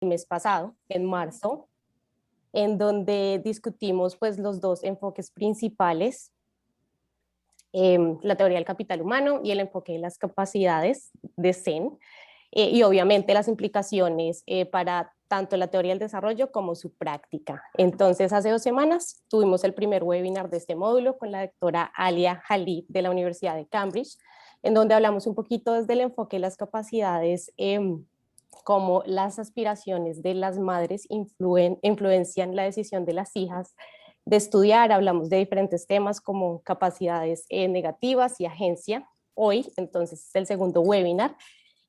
mes pasado, en marzo, en donde discutimos pues los dos enfoques principales, la teoría del capital humano y el enfoque de las capacidades de Zen, y obviamente las implicaciones para tanto la teoría del desarrollo como su práctica. Entonces, hace 2 semanas tuvimos el primer webinar de este módulo con la doctora Alia Jalid de la Universidad de Cambridge, en donde hablamos un poquito desde el enfoque de las capacidades, cómo las aspiraciones de las madres influencian la decisión de las hijas de estudiar. Hablamos de diferentes temas como capacidades negativas y agencia. Hoy, entonces, es el segundo webinar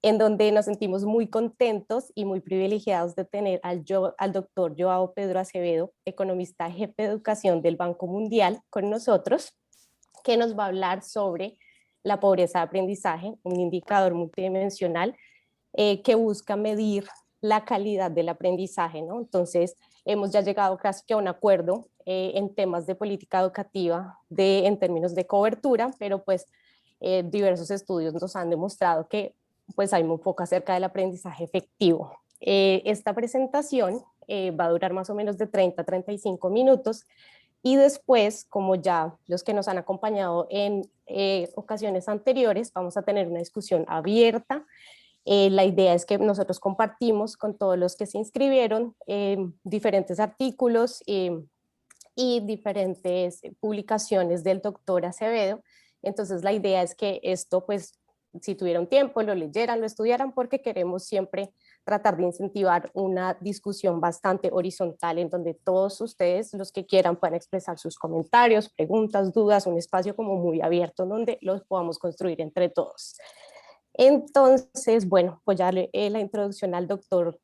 en donde nos sentimos muy contentos y muy privilegiados de tener al doctor Joao Pedro Acevedo, economista jefe de educación del Banco Mundial, con nosotros, que nos va a hablar sobre la pobreza de aprendizaje, un indicador multidimensional que busca medir la calidad del aprendizaje, ¿no? Entonces, hemos ya llegado casi que a un acuerdo en temas de política educativa en términos de cobertura, pero pues diversos estudios nos han demostrado que pues hay muy poco acerca del aprendizaje efectivo. Esta presentación va a durar más o menos de 30 a 35 minutos y después, como ya los que nos han acompañado en ocasiones anteriores, vamos a tener una discusión abierta. La idea es que nosotros compartimos con todos los que se inscribieron diferentes artículos y diferentes publicaciones del doctor Acevedo. Entonces la idea es que esto, pues, si tuvieron tiempo, lo leyeran, lo estudiaran, porque queremos siempre tratar de incentivar una discusión bastante horizontal en donde todos ustedes, los que quieran, puedan expresar sus comentarios, preguntas, dudas, un espacio como muy abierto donde los podamos construir entre todos. Entonces, bueno, pues ya la introducción al doctor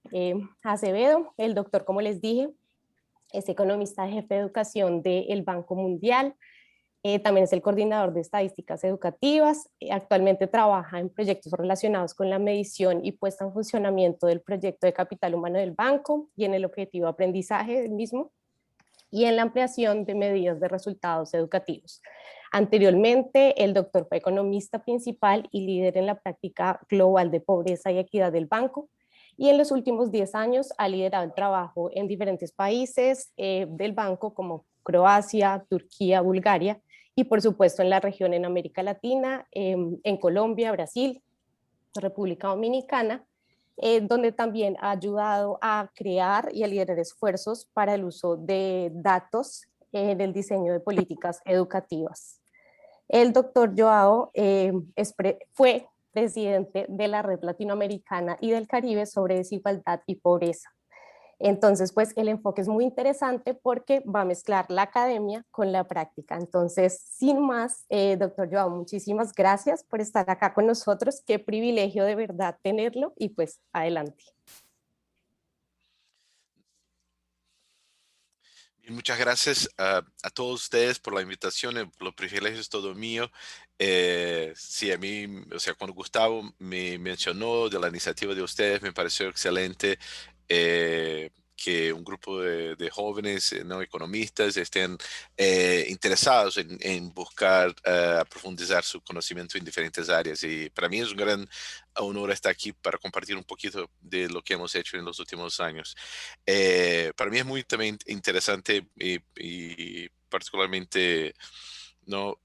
Acevedo. El doctor, como les dije, es economista jefe de educación del Banco Mundial, también es el coordinador de estadísticas educativas, actualmente trabaja en proyectos relacionados con la medición y puesta en funcionamiento del proyecto de capital humano del banco y en el objetivo de aprendizaje del mismo y en la ampliación de medidas de resultados educativos. Anteriormente, el doctor fue economista principal y líder en la práctica global de pobreza y equidad del banco, y en los últimos 10 años ha liderado el trabajo en diferentes países del banco como Croacia, Turquía, Bulgaria, y por supuesto en la región en América Latina, en Colombia, Brasil, República Dominicana, donde también ha ayudado a crear y a liderar esfuerzos para el uso de datos en el diseño de políticas educativas. El doctor Joao fue presidente de la Red Latinoamericana y del Caribe sobre desigualdad y pobreza. Entonces, pues el enfoque es muy interesante porque va a mezclar la academia con la práctica. Entonces, sin más, doctor Joao, muchísimas gracias por estar acá con nosotros. Qué privilegio de verdad tenerlo y pues adelante. Bien, muchas gracias a todos ustedes por la invitación. Los privilegios es todo mío. Sí, a mí, o sea, cuando Gustavo me mencionó de la iniciativa de ustedes, me pareció excelente que un grupo de jóvenes no economistas estén interesados en buscar profundizar su conocimiento en diferentes áreas. Y para mí es un gran honor estar aquí para compartir un poquito de lo que hemos hecho en los últimos años. Para mí es muy también interesante y particularmente no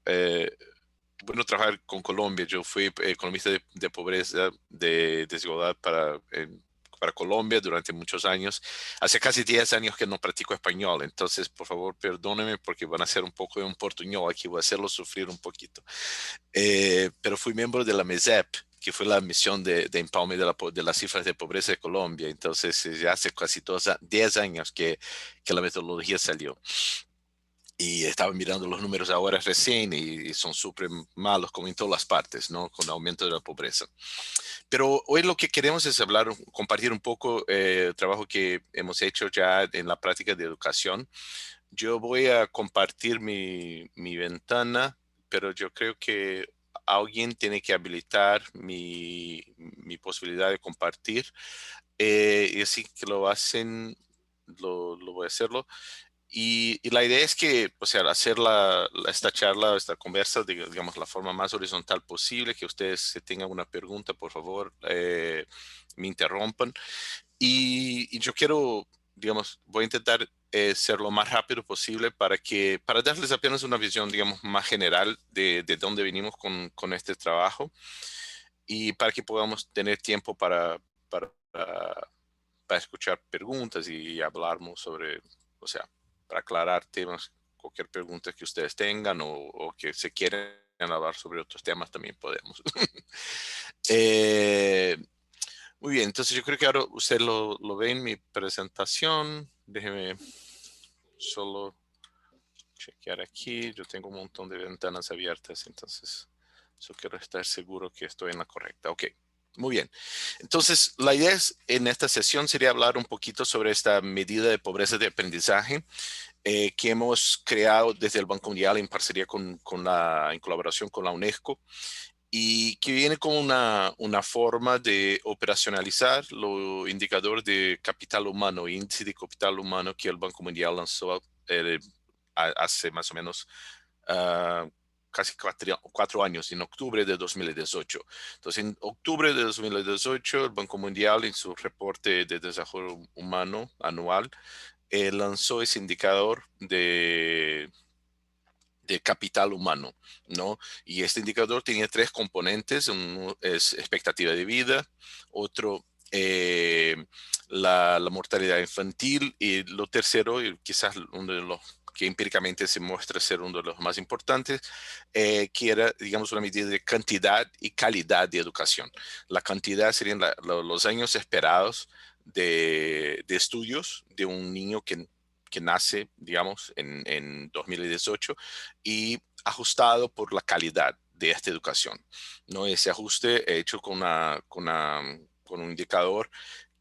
bueno trabajar con Colombia. Yo fui economista de pobreza, de desigualdad para Colombia durante muchos años. Hace casi 10 años que no practico español, entonces por favor perdónenme porque van a hacer un poco de un portuñol aquí, voy a hacerlo sufrir un poquito. Pero fui miembro de la MESEP, que fue la misión de empalme de las cifras de pobreza de Colombia. Entonces, ya hace casi 10 años que la metodología salió. Y estaba mirando los números ahora recién y son súper malos, como en todas las partes, ¿no? Con el aumento de la pobreza. Pero hoy lo que queremos es hablar, compartir un poco el trabajo que hemos hecho ya en la práctica de educación. Yo voy a compartir mi ventana, pero yo creo que alguien tiene que habilitar mi posibilidad de compartir. Y así que lo hacen, lo voy a hacerlo. y la idea es que, o sea, hacer esta charla, esta conversa, digamos, la forma más horizontal posible, que ustedes si tengan una pregunta, por favor, me interrumpan. Y yo quiero, digamos, voy a intentar ser lo más rápido posible para darles apenas una visión, digamos, más general de dónde venimos con este trabajo y para que podamos tener tiempo para escuchar preguntas y hablarnos sobre, o sea, para aclarar temas, cualquier pregunta que ustedes tengan o que se quieran hablar sobre otros temas también podemos. Eh, Muy bien, entonces yo creo que ahora usted lo ve en mi presentación. Déjeme solo chequear aquí. Yo tengo un montón de ventanas abiertas, entonces yo quiero estar seguro que estoy en la correcta. Ok, muy bien. Entonces, la idea en esta sesión sería hablar un poquito sobre esta medida de pobreza de aprendizaje que hemos creado desde el Banco Mundial en parcería en colaboración con la UNESCO y que viene como una forma de operacionalizar los indicadores de capital humano, índice de capital humano que el Banco Mundial lanzó hace más o menos uh, casi 4 años, en octubre de 2018. Entonces, en octubre de 2018, el Banco Mundial en su reporte de desarrollo humano anual lanzó ese indicador de capital humano, ¿no? Y este indicador tenía tres componentes. Uno es expectativa de vida, otro la mortalidad infantil y lo tercero, y quizás uno de los que empíricamente se muestra ser uno de los más importantes, que era, digamos, una medida de cantidad y calidad de educación. La cantidad serían los años esperados de estudios de un niño que nace, digamos, en 2018 y ajustado por la calidad de esta educación, ¿no? Ese ajuste hecho con un indicador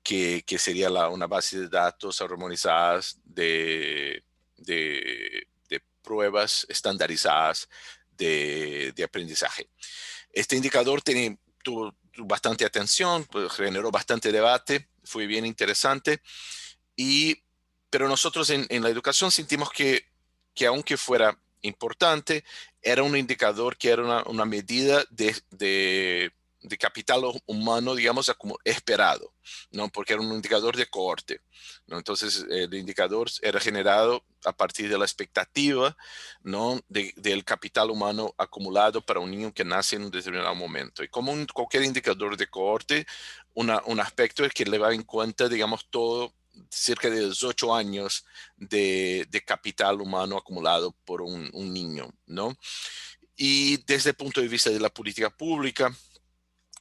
que sería una base de datos armonizadas de pruebas estandarizadas de aprendizaje. Este indicador tuvo bastante atención, pues, generó bastante debate, fue bien interesante, y, pero nosotros en la educación sentimos que aunque fuera importante, era un indicador que era una medida de capital humano, digamos, como esperado, ¿no? Porque era un indicador de cohorte, ¿no? Entonces, el indicador era generado a partir de la expectativa, ¿no? Del capital humano acumulado para un niño que nace en un determinado momento. Y como cualquier indicador de cohorte, un aspecto es que le va en cuenta, digamos, todo cerca de 18 años de capital humano acumulado por un niño, ¿no? Y desde el punto de vista de la política pública,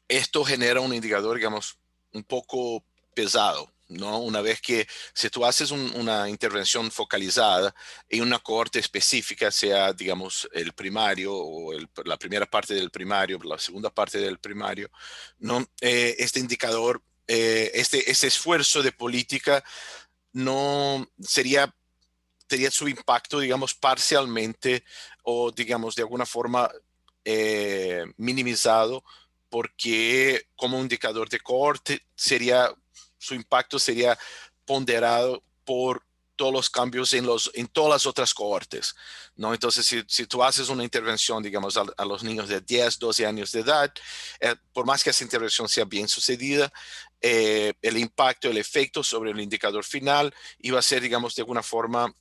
esto genera un indicador, digamos, un poco pesado, ¿no? Una vez que si tú haces una intervención focalizada en una cohorte específica, sea, digamos, el primario o la primera parte del primario, la segunda parte del primario, ¿no? Este indicador, este esfuerzo de política no sería su impacto, digamos, parcialmente o, digamos, de alguna forma minimizado, porque como indicador de cohorte su impacto sería ponderado por todos los cambios en todas las otras cohortes, ¿no? Entonces, si tú haces una intervención, digamos, a los niños de 10, 12 años de edad, por más que esa intervención sea bien sucedida, el impacto, el efecto sobre el indicador final iba a ser, digamos, de alguna forma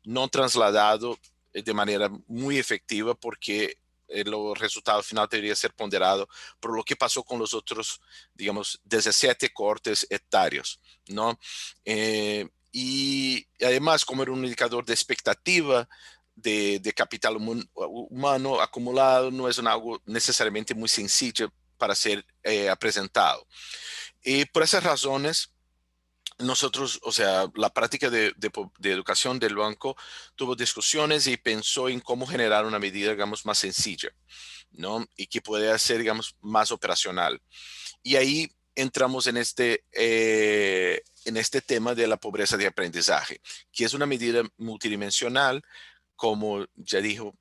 no trasladado de manera muy efectiva porque el resultado final debería ser ponderado por lo que pasó con los otros, digamos, 17 cortes etarios, ¿no? Y además, como era un indicador de expectativa de capital humano acumulado, no es algo necesariamente muy sencillo para ser presentado. Y por esas razones, nosotros, o sea, la práctica de educación del banco tuvo discusiones y pensó en cómo generar una medida, digamos, más sencilla, ¿no? Y que pueda ser, digamos, más operacional. Y ahí entramos en este tema de la pobreza de aprendizaje, que es una medida multidimensional, como ya dijo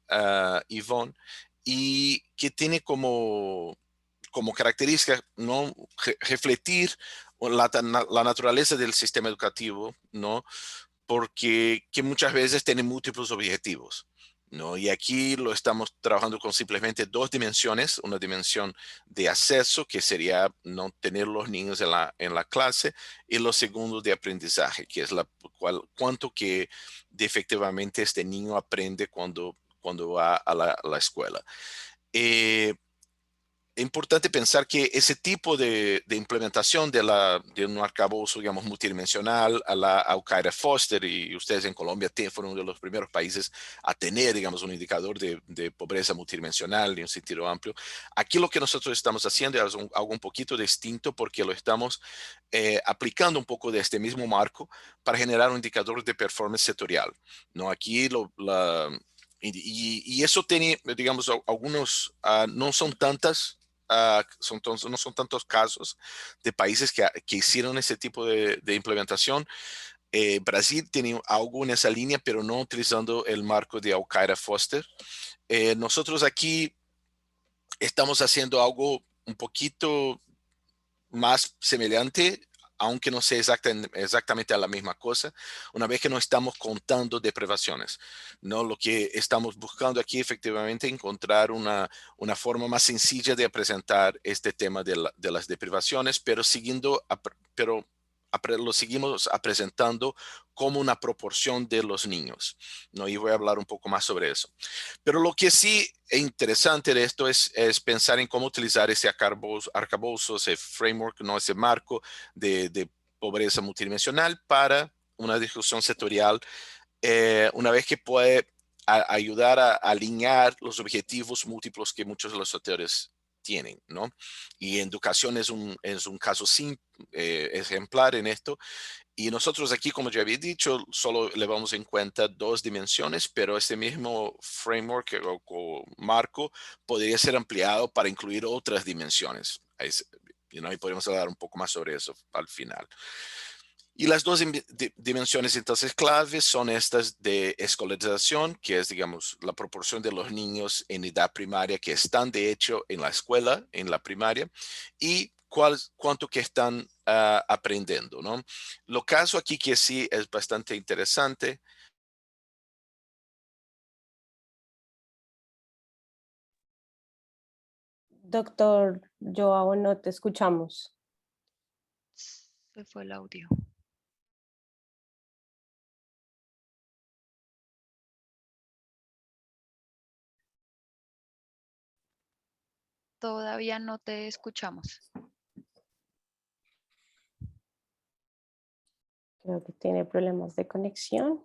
Yvonne, y que tiene como característica, ¿no? Refletir la naturaleza del sistema educativo, ¿no? porque que muchas veces tienen múltiples objetivos, ¿no? Y aquí lo estamos trabajando con simplemente dos dimensiones, una dimensión de acceso, que sería no tener los niños en la clase, y lo segundo de aprendizaje, que es cuánto que efectivamente este niño aprende cuando va a la escuela. Eh, es importante pensar que ese tipo de implementación de un arcabouço, digamos, multidimensional a la Al-Qaeda Foster, y ustedes en Colombia fueron uno de los primeros países a tener, digamos, un indicador de pobreza multidimensional en un sentido amplio. Aquí lo que nosotros estamos haciendo es algo un poquito distinto, porque lo estamos aplicando un poco de este mismo marco para generar un indicador de performance sectorial, ¿no? Aquí y eso tiene, digamos, algunos, no son tantas, no son tantos casos de países que hicieron ese tipo de implementación. Brasil tiene algo en esa línea, pero no utilizando el marco de Al-Qaeda Foster. Nosotros aquí estamos haciendo algo un poquito más semejante, aunque no sea exactamente a la misma cosa, una vez que no estamos contando deprivaciones, ¿no? Lo que estamos buscando aquí efectivamente es encontrar una forma más sencilla de presentar este tema de las deprivaciones, pero lo seguimos presentando como una proporción de los niños, ¿no? Y voy a hablar un poco más sobre eso. Pero lo que sí es interesante de esto es pensar en cómo utilizar ese arcabouço, ese framework, no, ese marco de pobreza multidimensional para una discusión sectorial, una vez que puede ayudar a alinear los objetivos múltiplos que muchos de los sectores tienen, ¿no? Y educación es un caso ejemplar en esto, y nosotros aquí, como ya había dicho, solo le vamos en cuenta dos dimensiones, pero este mismo framework o marco podría ser ampliado para incluir otras dimensiones. Y podemos hablar un poco más sobre eso al final. Y las dos dimensiones entonces claves son estas de escolarización, que es, digamos, la proporción de los niños en edad primaria que están de hecho en la escuela, en la primaria, y cuánto que están aprendiendo, ¿no? Lo caso aquí que sí es bastante interesante. Doctor Joao, no te escuchamos. Se fue el audio. Todavía no te escuchamos. Creo que tiene problemas de conexión.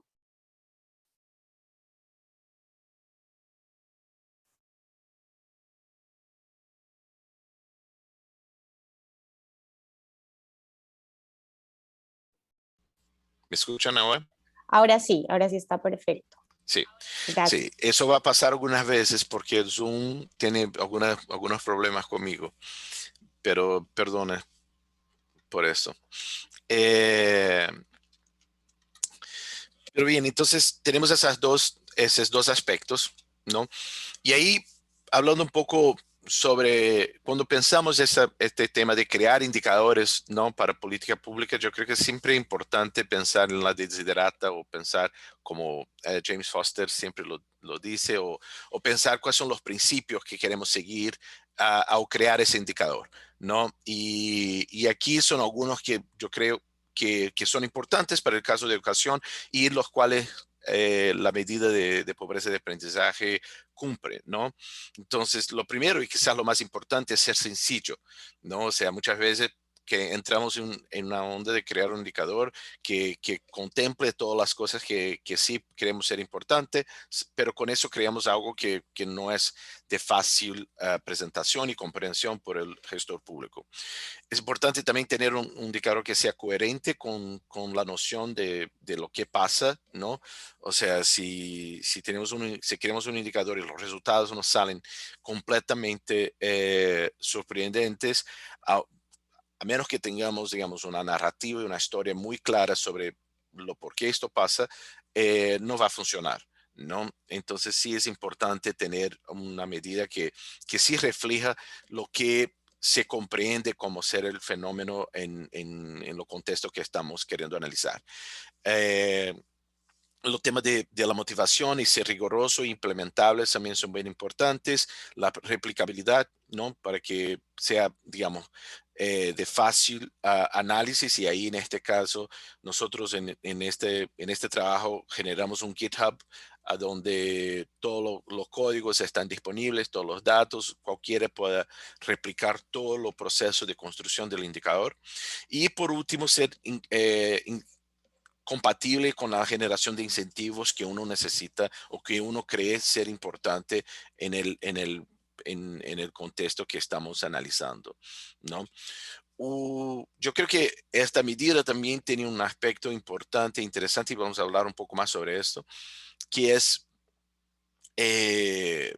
¿Me escuchan ahora? Ahora sí está perfecto. Sí, Gracias. sí, eso va a pasar algunas veces porque el Zoom tiene algunos problemas conmigo, pero perdone por eso. Eh, Pero bien, entonces tenemos esos dos aspectos, ¿no? Y ahí, hablando un poco sobre cuando pensamos este tema de crear indicadores, ¿no? Para política pública, yo creo que es siempre importante pensar en la desiderata, o pensar como James Foster siempre lo dice, o pensar cuáles son los principios que queremos seguir al crear ese indicador, ¿no? Y aquí son algunos que yo creo que son importantes para el caso de educación, y los cuales la medida de pobreza de aprendizaje cumple, ¿no? Entonces, lo primero y quizás lo más importante es ser sencillo, ¿no? O sea, muchas veces que entramos en una onda de crear un indicador que contemple todas las cosas que sí queremos ser importantes, pero con eso creamos algo que no es de fácil presentación y comprensión por el gestor público. Es importante también tener un indicador que sea coherente con la noción de lo que pasa, ¿no? O sea, si queremos un indicador y los resultados nos salen completamente sorprendentes, a menos que tengamos, digamos, una narrativa y una historia muy clara sobre lo por qué esto pasa, no va a funcionar, ¿no? Entonces sí es importante tener una medida que sí refleja lo que se comprende como ser el fenómeno en los contextos que estamos queriendo analizar. los temas de la motivación y ser riguroso e implementables también son bien importantes. La replicabilidad, ¿no? Para que sea, digamos, de fácil análisis. Y ahí en este caso, nosotros en este trabajo generamos un GitHub a donde todos los códigos están disponibles, todos los datos, cualquiera pueda replicar todos los procesos de construcción del indicador. Y por último, ser compatible con la generación de incentivos que uno necesita o que uno cree ser importante en el contexto que estamos analizando, ¿no? Yo creo que esta medida también tiene un aspecto importante e interesante, y vamos a hablar un poco más sobre esto, que es eh,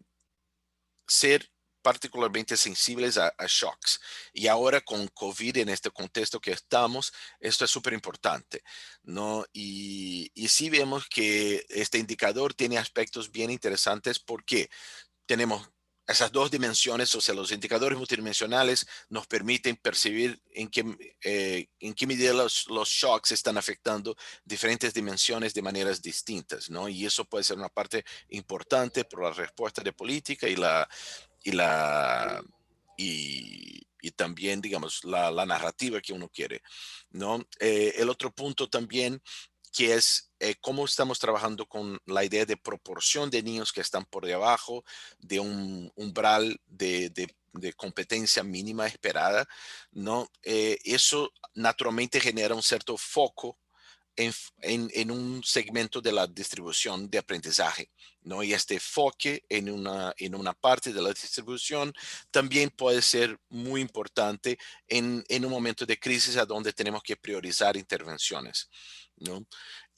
ser particularmente sensibles a shocks. Y ahora con COVID en este contexto que estamos, esto es súper importante, ¿no? Y sí vemos que este indicador tiene aspectos bien interesantes porque tenemos esas dos dimensiones, o sea, los indicadores multidimensionales nos permiten percibir en qué medida los shocks están afectando diferentes dimensiones de maneras distintas, ¿no? Y eso puede ser una parte importante por la respuesta de política y la y también, digamos, la narrativa que uno quiere, ¿no? El otro punto también que es cómo estamos trabajando con la idea de proporción de niños que están por debajo de un umbral de competencia mínima esperada, ¿no? Eso naturalmente genera un cierto foco en un segmento de la distribución de aprendizaje, ¿no? Y este enfoque en una parte de la distribución también puede ser muy importante en un momento de crisis a donde tenemos que priorizar intervenciones, ¿no?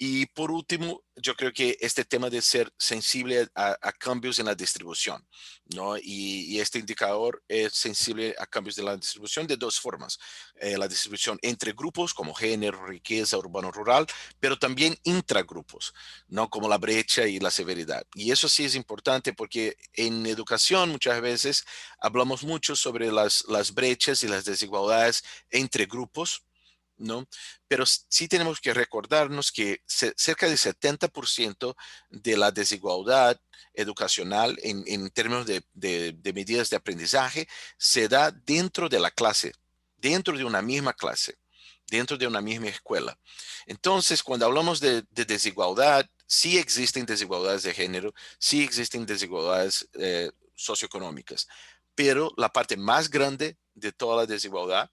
Y por último, yo creo que este tema de ser sensible a cambios en la distribución, ¿no? Y este indicador es sensible a cambios de la distribución de dos formas. La distribución entre grupos como género, riqueza, urbano-rural, pero también intragrupos, ¿no? Como la brecha y la severidad. Y eso sí es importante porque en educación muchas veces hablamos mucho sobre las brechas y las desigualdades entre grupos, ¿no? Pero sí tenemos que recordarnos que cerca del 70% de la desigualdad educacional en términos de medidas de aprendizaje se da dentro de la clase, dentro de una misma clase, dentro de una misma escuela. Entonces, cuando hablamos de desigualdad, sí existen desigualdades de género, sí existen desigualdades socioeconómicas, pero la parte más grande de toda la desigualdad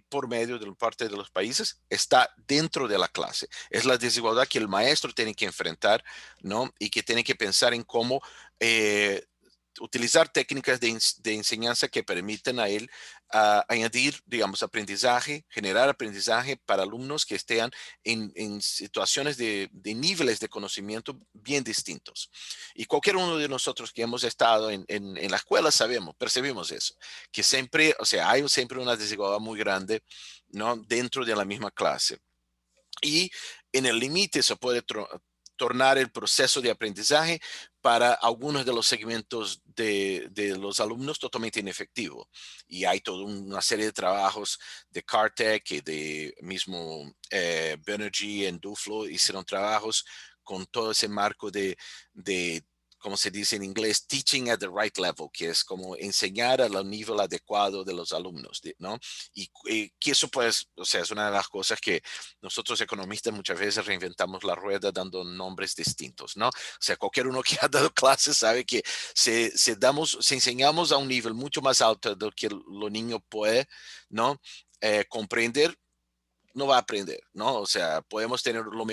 por medio de parte de los países está dentro de la clase. Es la desigualdad que el maestro tiene que enfrentar, ¿no? Y que tiene que pensar en cómo utilizar técnicas de enseñanza que permitan a él añadir, digamos, aprendizaje, generar aprendizaje para alumnos que estén en situaciones de niveles de conocimiento bien distintos. Y cualquier uno de nosotros que hemos estado en la escuela sabemos, percibimos eso, que siempre, o sea, hay siempre una desigualdad muy grande, ¿no? Dentro de la misma clase. Y en el límite se puede tornar el proceso de aprendizaje para algunos de los segmentos de los alumnos totalmente inefectivo. Y hay toda una serie de trabajos de Cartec y de mismo Banerjee en Duflo hicieron trabajos con todo ese marco de como se dice en inglés, teaching at the right level, que es como enseñar al nivel adecuado de los alumnos, ¿no? Y que eso pues, o sea, es una de las cosas que nosotros economistas muchas veces reinventamos la rueda dando nombres distintos, ¿no? O sea, cualquier uno que ha dado clases sabe que si enseñamos a un nivel mucho más alto de lo que los niños pueden, ¿no? Comprender, no va a aprender, ¿no? O sea, podemos tener lo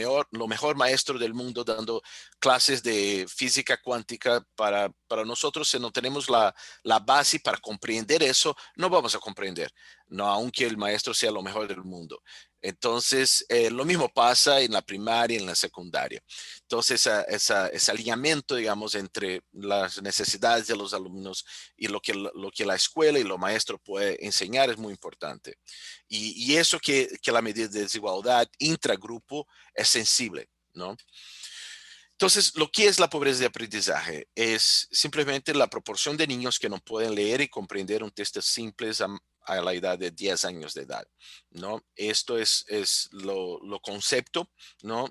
mejor maestro del mundo dando clases de física cuántica para nosotros, si no tenemos la base para comprender eso, no vamos a comprender, ¿no? Aunque el maestro sea lo mejor del mundo. Entonces, lo mismo pasa en la primaria y en la secundaria. Entonces, ese alineamiento, digamos, entre las necesidades de los alumnos y lo que la escuela y los maestros pueden enseñar es muy importante. Y eso que la medida de desigualdad intragrupo es sensible, ¿no? Entonces, lo que es la pobreza de aprendizaje es simplemente la proporción de niños que no pueden leer y comprender un texto simple a la edad de 10 años de edad, ¿no? Esto es lo concepto, ¿no?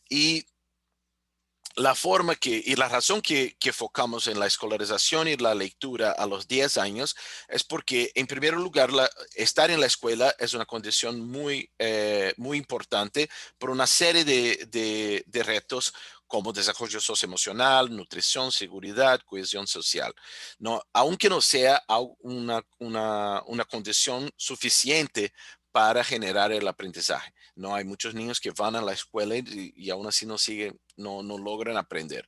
Y la forma y la razón que enfocamos en la escolarización y la lectura a los 10 años es porque, en primer lugar, estar en la escuela es una condición muy importante por una serie de retos como desarrollo socioemocional, nutrición, seguridad, cohesión social, ¿no? Aunque no sea una condición suficiente para generar el aprendizaje. No hay muchos niños que van a la escuela y aún así no logran aprender.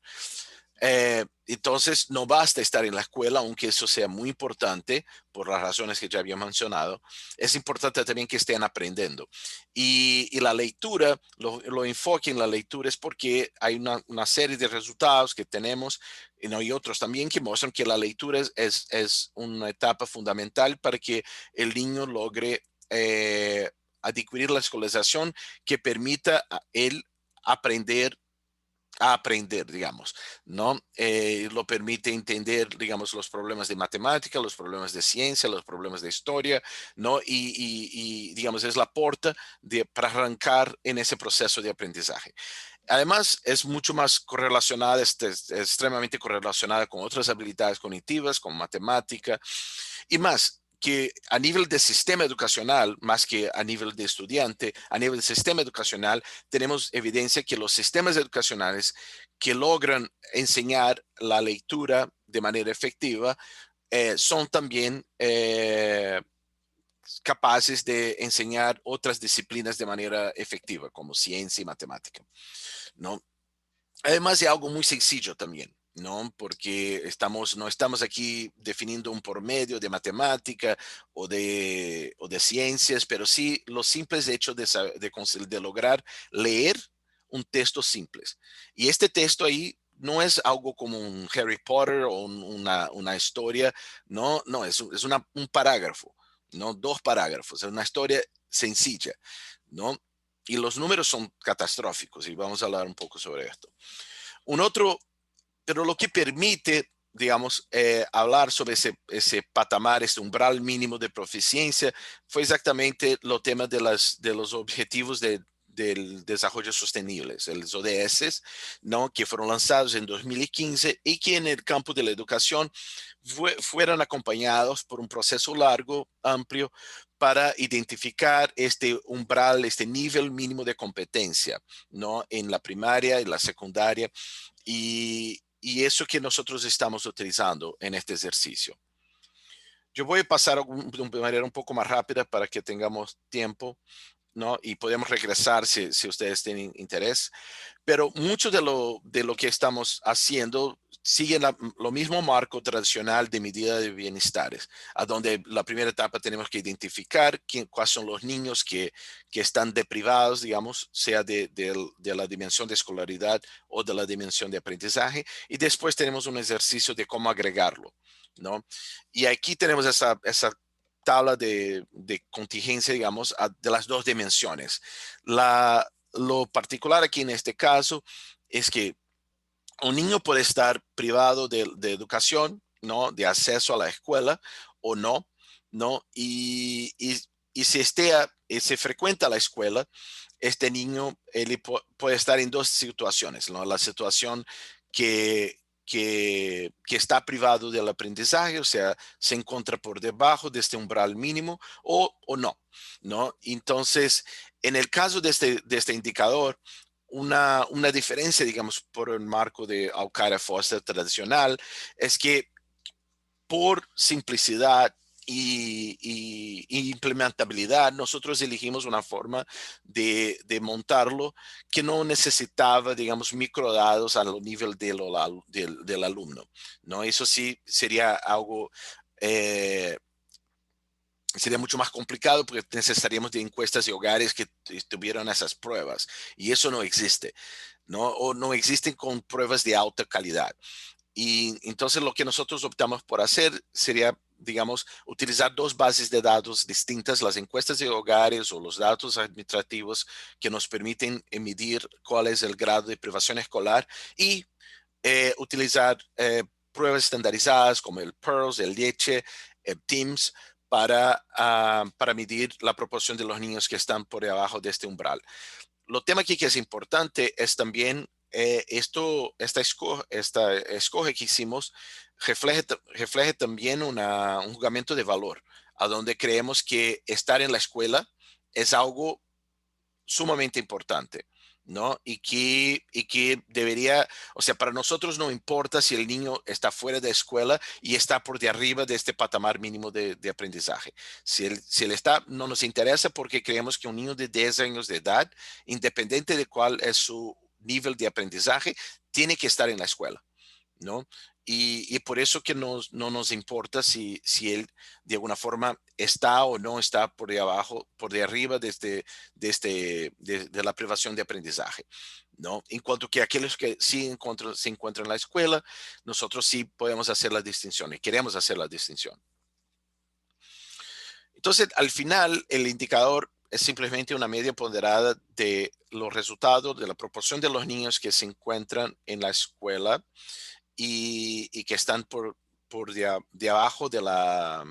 Entonces, no basta estar en la escuela, aunque eso sea muy importante por las razones que ya había mencionado. Es importante también que estén aprendiendo. Y la lectura, lo enfoque en la lectura es porque hay una serie de resultados que tenemos y otros también que muestran que la lectura es una etapa fundamental para que el niño logre adquirir la escolarización que permita a él aprender a aprender, digamos, ¿no? Lo permite entender, digamos, los problemas de matemática, los problemas de ciencia, los problemas de historia, ¿no? Digamos, es la puerta para arrancar en ese proceso de aprendizaje. Además, es mucho más correlacionada, es extremadamente correlacionada con otras habilidades cognitivas, con matemática y más que a nivel de sistema educacional, más que a nivel de estudiante, a nivel de sistema educacional, tenemos evidencia que los sistemas educacionales que logran enseñar la lectura de manera efectiva son también capaces de enseñar otras disciplinas de manera efectiva, como ciencia y matemática, ¿no? Además de algo muy sencillo también, ¿no? Porque no estamos aquí definiendo un promedio de matemática o de ciencias, pero sí los simples hechos de lograr leer un texto simple. Y este texto ahí no es algo como un Harry Potter o una historia, no, es un parágrafo, no 2 parágrafos, es una historia sencilla, ¿no? Y los números son catastróficos y vamos a hablar un poco sobre esto. Pero lo que permite, digamos, hablar sobre ese patamar, este umbral mínimo de proficiencia, fue exactamente los temas de los objetivos del desarrollo sostenible, los ODS, ¿no? Que fueron lanzados en 2015 y que en el campo de la educación fueron acompañados por un proceso largo, amplio, para identificar este umbral, este nivel mínimo de competencia, ¿no? En la primaria y la secundaria y eso que nosotros estamos utilizando en este ejercicio. Yo voy a pasar de manera un poco más rápida para que tengamos tiempo, ¿no? Y podemos regresar si ustedes tienen interés. Pero mucho de lo que estamos haciendo sigue lo mismo marco tradicional de medida de bienestares, a donde la primera etapa tenemos que identificar cuáles son los niños que están deprivados, digamos, sea de la dimensión de escolaridad o de la dimensión de aprendizaje, y después tenemos un ejercicio de cómo agregarlo, ¿no? Y aquí tenemos esa tabla de contingencia, digamos, de las 2 dimensiones. Lo particular aquí en este caso es que un niño puede estar privado de educación, ¿no? De acceso a la escuela o no, ¿no? Y si frecuenta la escuela, este niño él puede estar en 2 situaciones, ¿no? La situación que está privado del aprendizaje, o sea, se encuentra por debajo de este umbral mínimo o no, ¿no? Entonces, en el caso de este indicador, una diferencia, digamos, por el marco de Alcara-Foster tradicional, es que por simplicidad y implementabilidad, nosotros elegimos una forma de montarlo que no necesitaba, digamos, microdatos al nivel del alumno, ¿no? Eso sí sería algo sería mucho más complicado porque necesitaríamos de encuestas de hogares que tuvieran esas pruebas y eso no existe, ¿no? O no existen con pruebas de alta calidad. Y entonces lo que nosotros optamos por hacer sería, digamos, utilizar 2 bases de datos distintas, las encuestas de hogares o los datos administrativos que nos permiten medir cuál es el grado de privación escolar y utilizar pruebas estandarizadas como el PIRLS, el LECHE, el TIMSS, para medir la proporción de los niños que están por debajo de este umbral. Lo tema aquí que es importante es también esta escoge que hicimos refleja también un juzgamiento de valor, a donde creemos que estar en la escuela es algo sumamente importante, ¿no? Y que debería, o sea, para nosotros no importa si el niño está fuera de escuela y está por de arriba de este patamar mínimo de aprendizaje. Si él está, no nos interesa porque creemos que un niño de 10 años de edad, independiente de cuál es su nivel de aprendizaje, tiene que estar en la escuela, ¿no? Y por eso que no nos importa si él de alguna forma está o no está por de abajo, por de arriba de la privación de aprendizaje, ¿no? En cuanto que aquellos que sí se encuentran en la escuela, nosotros sí podemos hacer la distinción y queremos hacer la distinción. Entonces, al final, el indicador es simplemente una media ponderada de los resultados, de la proporción de los niños que se encuentran en la escuela y que están por de abajo de la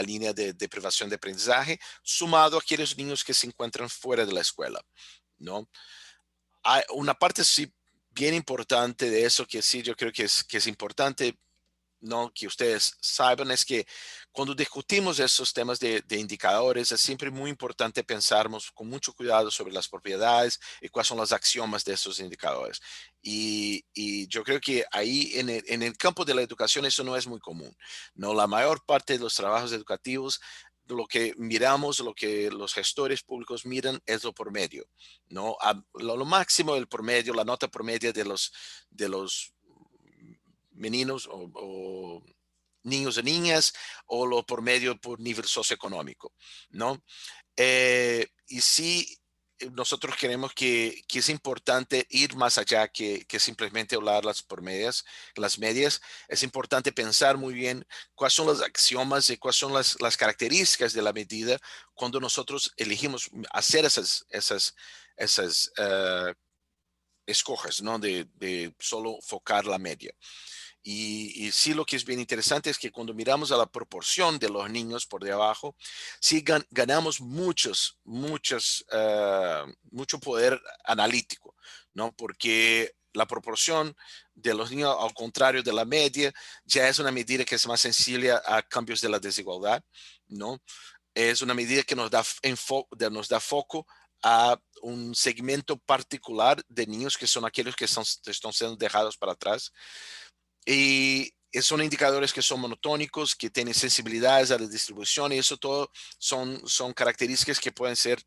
línea de privación de aprendizaje, sumado a aquellos niños que se encuentran fuera de la escuela, ¿no? Hay una parte sí bien importante de eso que sí yo creo que es importante, ¿no? Que ustedes saben es que cuando discutimos esos temas de indicadores, es siempre muy importante pensarnos con mucho cuidado sobre las propiedades y cuáles son las axiomas de esos indicadores. Y yo creo que ahí en el campo de la educación eso no es muy común, ¿no? La mayor parte de los trabajos educativos, lo que miramos, lo que los gestores públicos miran es lo promedio, ¿no? Lo máximo del promedio, la nota promedio de los meninos o niños y niñas o lo por medio por nivel socioeconómico, ¿no? Y sí, nosotros creemos que es importante ir más allá que simplemente hablar las medias. Es importante pensar muy bien cuáles son los axiomas y cuáles son las características de la medida cuando nosotros elegimos hacer esas escoges, ¿no? De solo focar la media. Y sí, lo que es bien interesante es que cuando miramos a la proporción de los niños por debajo, sí ganamos mucho poder analítico, ¿no? Porque la proporción de los niños, al contrario de la media, ya es una medida que es más sensible a cambios de la desigualdad, ¿no? Es una medida que nos da foco a un segmento particular de niños que son aquellos que están siendo dejados para atrás. Y son indicadores que son monotónicos, que tienen sensibilidades a la distribución y eso todo son características que pueden ser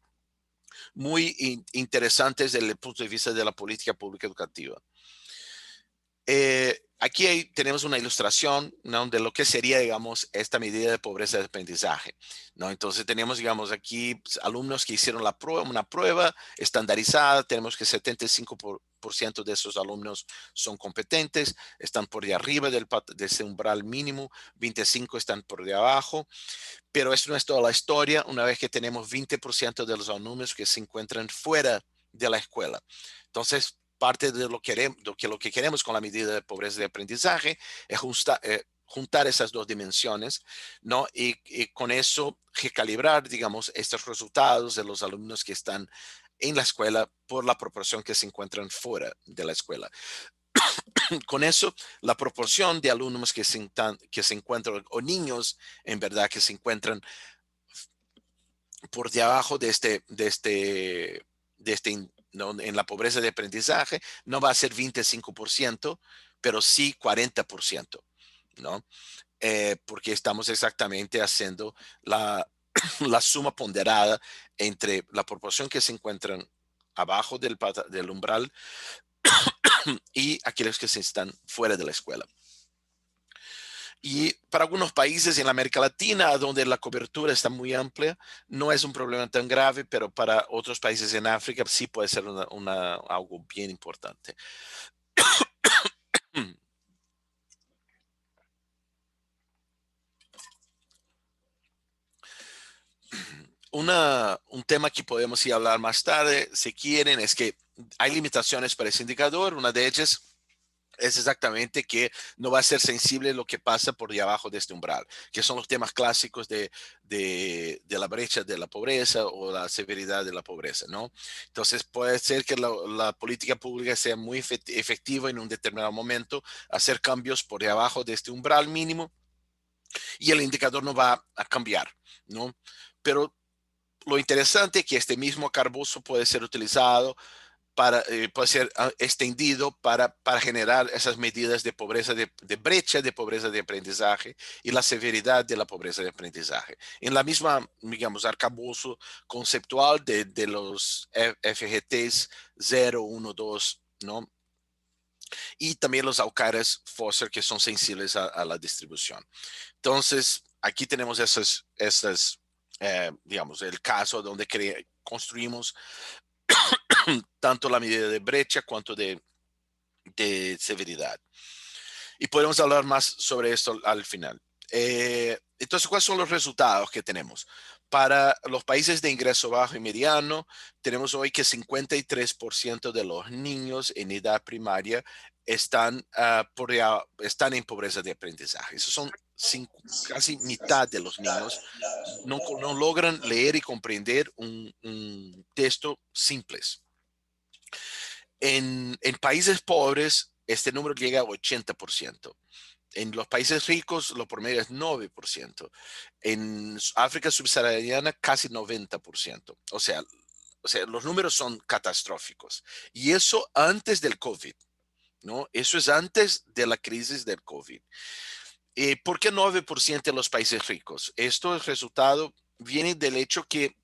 muy interesantes desde el punto de vista de la política pública educativa. Aquí tenemos una ilustración, ¿no? De lo que sería, digamos, esta medida de pobreza de aprendizaje, ¿no? Entonces tenemos, digamos, aquí pues, alumnos que hicieron una prueba estandarizada. Tenemos que 75% de esos alumnos son competentes, están por de arriba de ese umbral mínimo, 25 están por de abajo, pero eso no es toda la historia. Una vez que tenemos 20% de los alumnos que se encuentran fuera de la escuela. Entonces, parte de lo que queremos con la medida de pobreza de aprendizaje es juntar esas dos dimensiones, ¿no? Y con eso recalibrar, digamos, estos resultados de los alumnos que están en la escuela por la proporción que se encuentran fuera de la escuela. Con eso, la proporción de alumnos que se encuentran, o niños en verdad que se encuentran por debajo ¿no? En la pobreza de aprendizaje, no va a ser 25%, pero sí 40%, ¿no? Porque estamos exactamente haciendo la suma ponderada entre la proporción que se encuentran abajo del umbral y aquellos que se están fuera de la escuela. Y para algunos países en América Latina, donde la cobertura está muy amplia, no es un problema tan grave, pero para otros países en África sí puede ser algo bien importante. Un tema que podemos ir a hablar más tarde, si quieren, es que hay limitaciones para ese indicador. Una de ellas es exactamente que no va a ser sensible lo que pasa por debajo de este umbral, que son los temas clásicos de la brecha de la pobreza o la severidad de la pobreza, ¿no? Entonces puede ser que la política pública sea muy efectiva en un determinado momento, hacer cambios por debajo de este umbral mínimo y el indicador no va a cambiar, ¿no? Pero lo interesante es que este mismo carbozo puede ser utilizado puede ser extendido para generar esas medidas de pobreza, de brecha de pobreza de aprendizaje y la severidad de la pobreza de aprendizaje. En la misma, digamos, arcabouzo conceptual de los FGTs 0, 1, 2, ¿no? Y también los Alcares Foster que son sensibles a la distribución. Entonces, aquí tenemos digamos, el caso donde construimos tanto la medida de brecha cuanto de severidad. Y podemos hablar más sobre esto al final. Entonces, ¿cuáles son los resultados que tenemos? Para los países de ingreso bajo y mediano, tenemos hoy que 53% de los niños en edad primaria están en pobreza de aprendizaje. Esos son casi mitad de los niños no logran leer y comprender un texto simples. En países pobres, este número llega a 80%. En los países ricos, lo promedio es 9%. En África subsahariana, casi 90%. O sea, los números son catastróficos. Y eso antes del COVID, ¿no? Eso es antes de la crisis del COVID. ¿Por qué 9% en los países ricos? Esto es resultado, viene del hecho que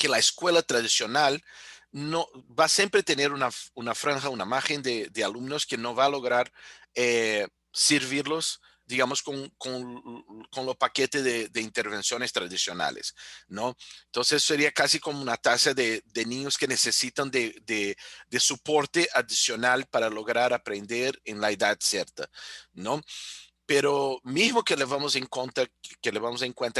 la escuela tradicional no va a siempre tener una franja, una margen de alumnos que no va a lograr servirlos, digamos, con los paquetes de intervenciones tradicionales, ¿no? Entonces sería casi como una tasa de niños que necesitan de soporte adicional para lograr aprender en la edad cierta, ¿no? Pero mismo que le vamos en cuenta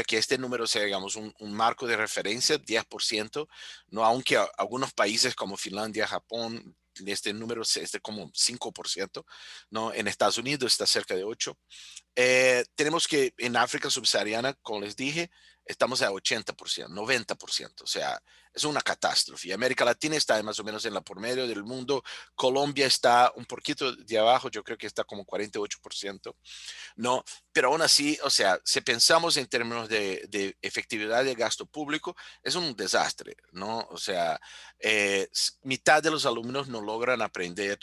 que este número sea, digamos, un marco de referencia, 10%, ¿no? Aunque algunos países como Finlandia, Japón, este número es de como 5%, ¿no? En Estados Unidos está cerca de 8%. Tenemos que en África subsahariana, como les dije, estamos a 80%, 90%. O sea, es una catástrofe. América Latina está más o menos en la por medio del mundo. Colombia está un poquito de abajo, yo creo que está como 48%. No, pero aún así, o sea, si pensamos en términos de efectividad del gasto público, es un desastre, ¿no? O sea, mitad de los alumnos no logran aprender,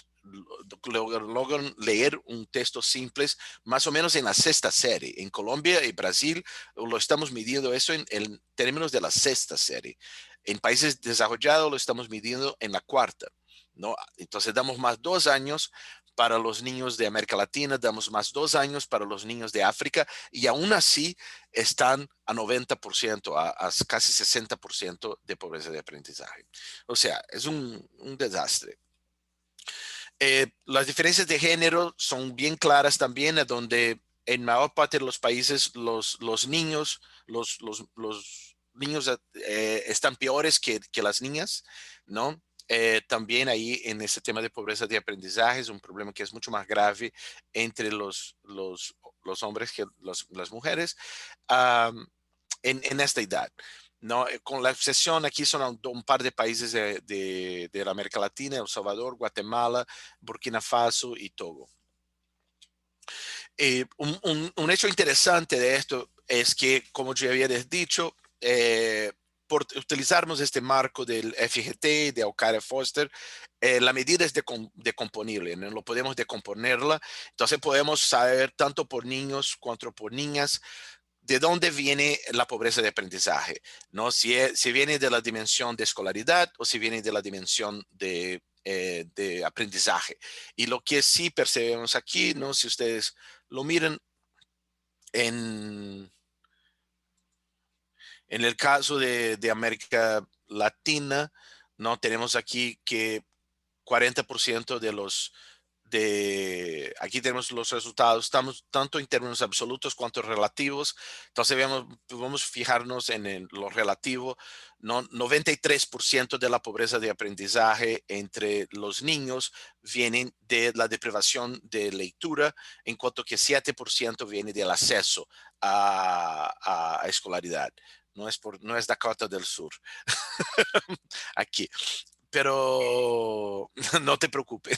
logran leer un texto simple, más o menos en la sexta serie. En Colombia y Brasil lo estamos midiendo eso en términos de la sexta serie. En países desarrollados lo estamos midiendo en la cuarta, ¿no? Entonces damos más 2 años para los niños de América Latina, damos más 2 años para los niños de África y aún así están a 90%, a casi 60% de pobreza de aprendizaje. O sea, es un desastre. Las diferencias de género son bien claras también, donde en mayor parte de los países los niños, los niños están peores que las niñas, ¿no? También ahí en ese tema de pobreza de aprendizaje es un problema que es mucho más grave entre los hombres que las mujeres en esta edad. ¿No? Con la excepción, aquí son un par de países de la América Latina, El Salvador, Guatemala, Burkina Faso y Togo. Un hecho interesante de esto es que, como yo había dicho, por utilizarmos este marco del FGT, de Alcaire Foster, la medida es decomponible, ¿no? Lo podemos decomponerla, entonces podemos saber tanto por niños cuanto por niñas de dónde viene la pobreza de aprendizaje, ¿no? Si viene de la dimensión de escolaridad o si viene de la dimensión de aprendizaje. Y lo que sí percibimos aquí, ¿no? Si ustedes lo miran en, en el caso de América Latina, ¿no? Tenemos aquí que 40% aquí tenemos los resultados, estamos tanto en términos absolutos cuanto relativos. Entonces vamos a fijarnos en lo relativo. ¿No? 93% de la pobreza de aprendizaje entre los niños vienen de la deprivación de lectura, en cuanto que 7% viene del acceso a escolaridad. No es Dakota del Sur. Aquí. Pero no te preocupes,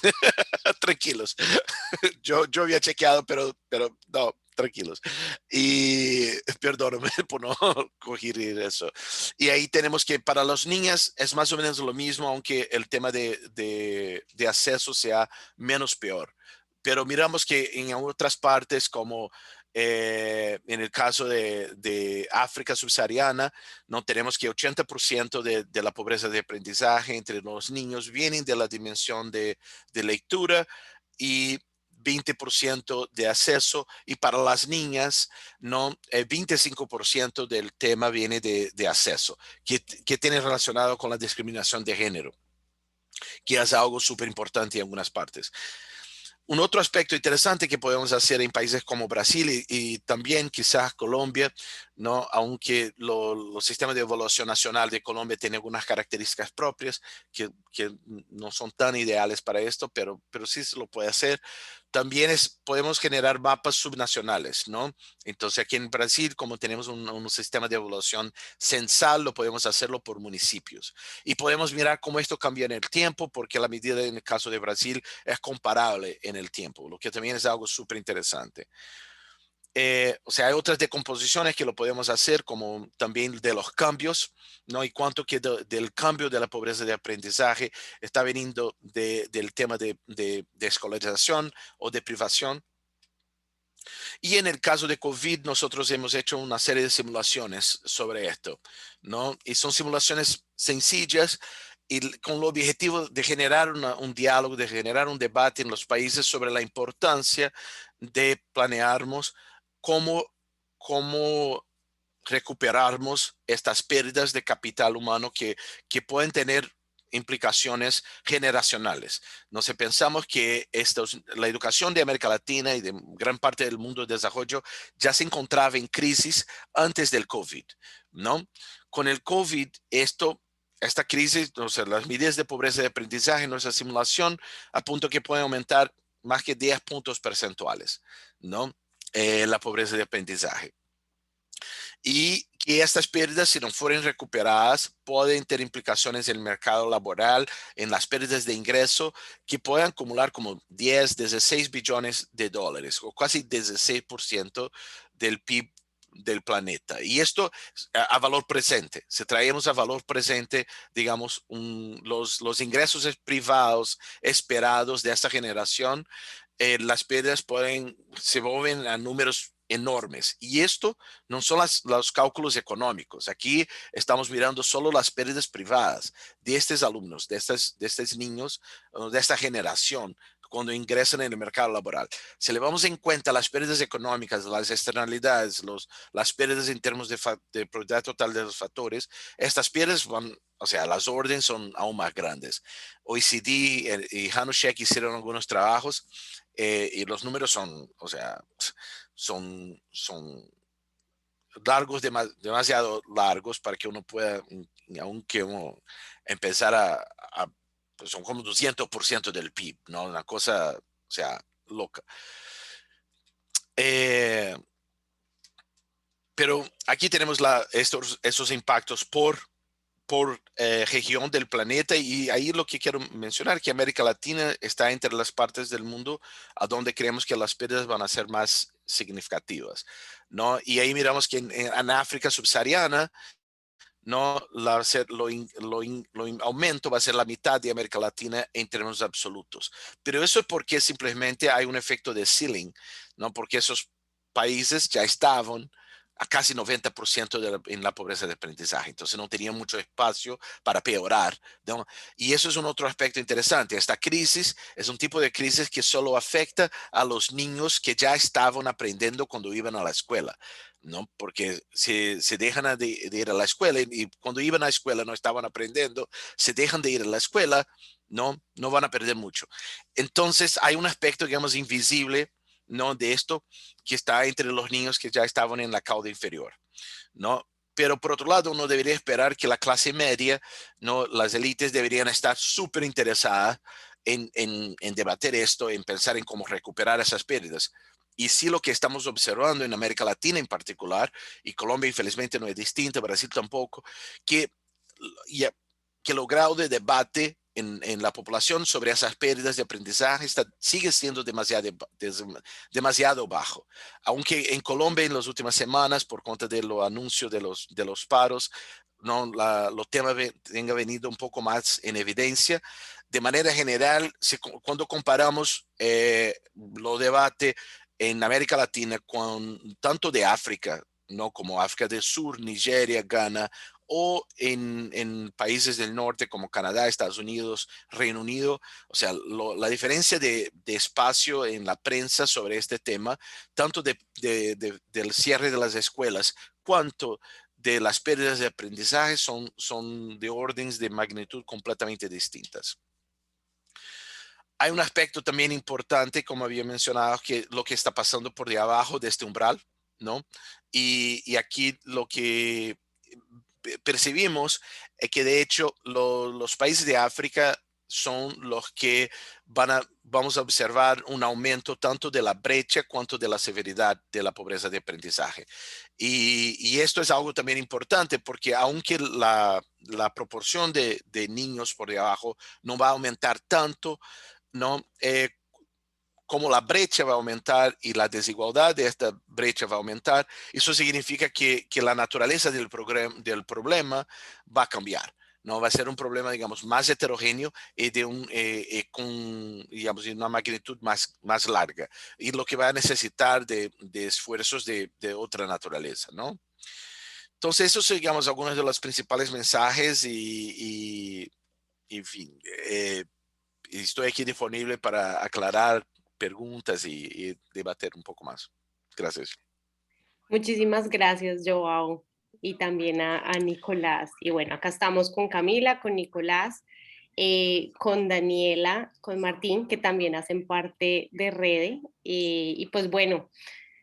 tranquilos. Yo había chequeado, pero no, tranquilos. Y perdóname por no corregir eso. Y ahí tenemos que para las niñas es más o menos lo mismo, aunque el tema de acceso sea menos peor. Pero miramos que en otras partes como en el caso de África subsahariana, no tenemos que 80% de la pobreza de aprendizaje entre los niños vienen de la dimensión de lectura y 20% de acceso, y para las niñas, ¿no? 25% del tema viene de acceso, que tiene relacionado con la discriminación de género, que es algo súper importante en algunas partes. Un otro aspecto interesante que podemos hacer en países como Brasil y también quizás Colombia, ¿no? Aunque los sistemas de evaluación nacional de Colombia tienen algunas características propias que no son tan ideales para esto, pero sí se lo puede hacer. También podemos generar mapas subnacionales, ¿no? Entonces aquí en Brasil, como tenemos un sistema de evaluación censal, lo podemos hacerlo por municipios. Y podemos mirar cómo esto cambia en el tiempo, porque la medida en el caso de Brasil es comparable en el tiempo, lo que también es algo súper interesante. O sea, hay otras decomposiciones que lo podemos hacer, como también de los cambios, ¿no? Y cuánto que del cambio de la pobreza de aprendizaje está veniendo del tema de escolarización o de privación. Y en el caso de COVID, nosotros hemos hecho una serie de simulaciones sobre esto, ¿no? Y son simulaciones sencillas y con el objetivo de generar un diálogo, de generar un debate en los países sobre la importancia de planearnos cómo recuperarmos estas pérdidas de capital humano que pueden tener implicaciones generacionales. No sé, pensamos que la educación de América Latina y de gran parte del mundo de desarrollo ya se encontraba en crisis antes del COVID, ¿no? Con el COVID, esta crisis, o sea, las medidas de pobreza de aprendizaje en nuestra simulación apuntan que pueden aumentar más que 10 puntos porcentuales, ¿no? La pobreza de aprendizaje. Y que estas pérdidas, si no fueren recuperadas, pueden tener implicaciones en el mercado laboral, en las pérdidas de ingreso, que pueden acumular como 16 billones de dólares, o casi 16% del PIB del planeta. Y esto a valor presente. Si traemos a valor presente, digamos, los ingresos privados esperados de esta generación, las pérdidas se vuelven a números enormes. Y esto no son los cálculos económicos. Aquí estamos mirando solo las pérdidas privadas de estos alumnos, de estos niños, de esta generación, cuando ingresan en el mercado laboral. Si le vamos en cuenta las pérdidas económicas, las externalidades, las pérdidas en términos de productividad total de los factores, estas pérdidas o sea, las órdenes son aún más grandes. OECD y Hanushek hicieron algunos trabajos y los números o sea, son largos, demasiado largos para que uno pueda, aunque uno empezar pues son como 200% del PIB, ¿no? Una cosa, o sea, loca. Pero aquí tenemos esos impactos por región del planeta, y ahí lo que quiero mencionar que América Latina está entre las partes del mundo a donde creemos que las pérdidas van a ser más significativas, ¿no? Y ahí miramos que en África subsahariana, ¿no? Aumento va a ser la mitad de América Latina en términos absolutos. Pero eso es porque simplemente hay un efecto de ceiling, ¿no? Porque esos países ya estaban a casi 90% en la pobreza de aprendizaje. Entonces no tenían mucho espacio para peorar, ¿no? Y eso es un otro aspecto interesante. Esta crisis es un tipo de crisis que solo afecta a los niños que ya estaban aprendiendo cuando iban a la escuela. ¿no? Porque se dejan de ir a la escuela y cuando iban a la escuela no estaban aprendiendo, se dejan de ir a la escuela, no van a perder mucho. Entonces hay un aspecto, digamos, invisible, ¿no? De esto que está entre los niños que ya estaban en la cauda inferior, ¿no? Pero por otro lado, uno debería esperar que la clase media, ¿no? Las élites deberían estar súper interesadas en debatir esto, en pensar en cómo recuperar esas pérdidas. Y sí, lo que estamos observando en América Latina en particular, y Colombia infelizmente no es distinta, Brasil tampoco, que, ya, que el grado de debate en la población sobre esas pérdidas de aprendizaje sigue siendo demasiado bajo. Aunque en Colombia en las últimas semanas, por cuenta de los anuncios de los paros, no, los temas tengan venido un poco más en evidencia. De manera general, cuando comparamos los debates en América Latina con tanto de África, ¿no? Como África del Sur, Nigeria, Ghana, o en países del norte como Canadá, Estados Unidos, Reino Unido. O sea, la diferencia de espacio en la prensa sobre este tema, tanto del cierre de las escuelas, cuanto de las pérdidas de aprendizaje son de órdenes de magnitud completamente distintas. Hay un aspecto también importante, como había mencionado, que lo que está pasando por de abajo de este umbral, ¿no? Y aquí lo que percibimos es que de hecho los países de África son los que vamos a observar un aumento tanto de la brecha cuanto de la severidad de la pobreza de aprendizaje. Y esto es algo también importante porque aunque la proporción de niños por debajo no va a aumentar tanto, ¿no? Como la brecha va a aumentar y la desigualdad de esta brecha va a aumentar, eso significa que la naturaleza del problema va a cambiar. No va a ser un problema, digamos, más heterogéneo y con, digamos, una magnitud más larga. Y lo que va a necesitar de esfuerzos de otra naturaleza, ¿no? Entonces, esos son, digamos, algunos de los principales mensajes en fin, estoy aquí disponible para aclarar preguntas y debatir un poco más. Gracias. Muchísimas gracias, Joao, y también a Nicolás. Y bueno, acá estamos con Camila, con Nicolás, con Daniela, con Martín, que también hacen parte de Rede. Y pues bueno,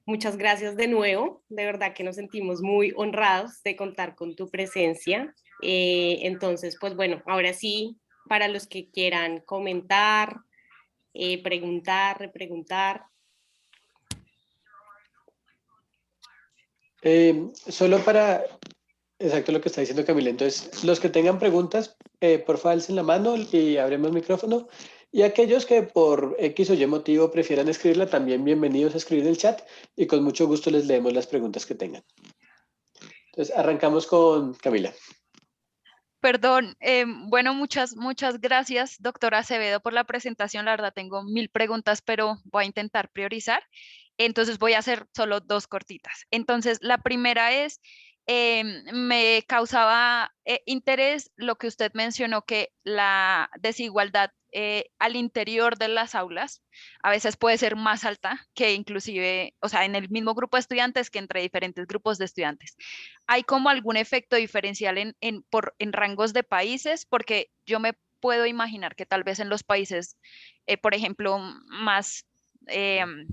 muchas gracias de nuevo. De verdad que nos sentimos muy honrados de contar con tu presencia. Entonces, pues bueno, ahora sí, para los que quieran comentar, preguntar, repreguntar. Solo para, exacto lo que está diciendo Camila, entonces los que tengan preguntas, por favor alcen la mano y abrimos micrófono. Y aquellos que por X o Y motivo prefieran escribirla, también bienvenidos a escribir en el chat y con mucho gusto les leemos las preguntas que tengan. Entonces arrancamos con Camila. Perdón, bueno, muchas gracias, doctora Acevedo, por la presentación. La verdad, tengo 1000 preguntas, pero voy a intentar priorizar. Entonces, voy a hacer solo 2 cortitas. Entonces, la primera es, me causaba interés lo que usted mencionó, que la desigualdad al interior de las aulas a veces puede ser más alta que inclusive, o sea, en el mismo grupo de estudiantes que entre diferentes grupos de estudiantes. ¿Hay como algún efecto diferencial en rangos de países? Porque yo me puedo imaginar que tal vez en los países, por ejemplo, más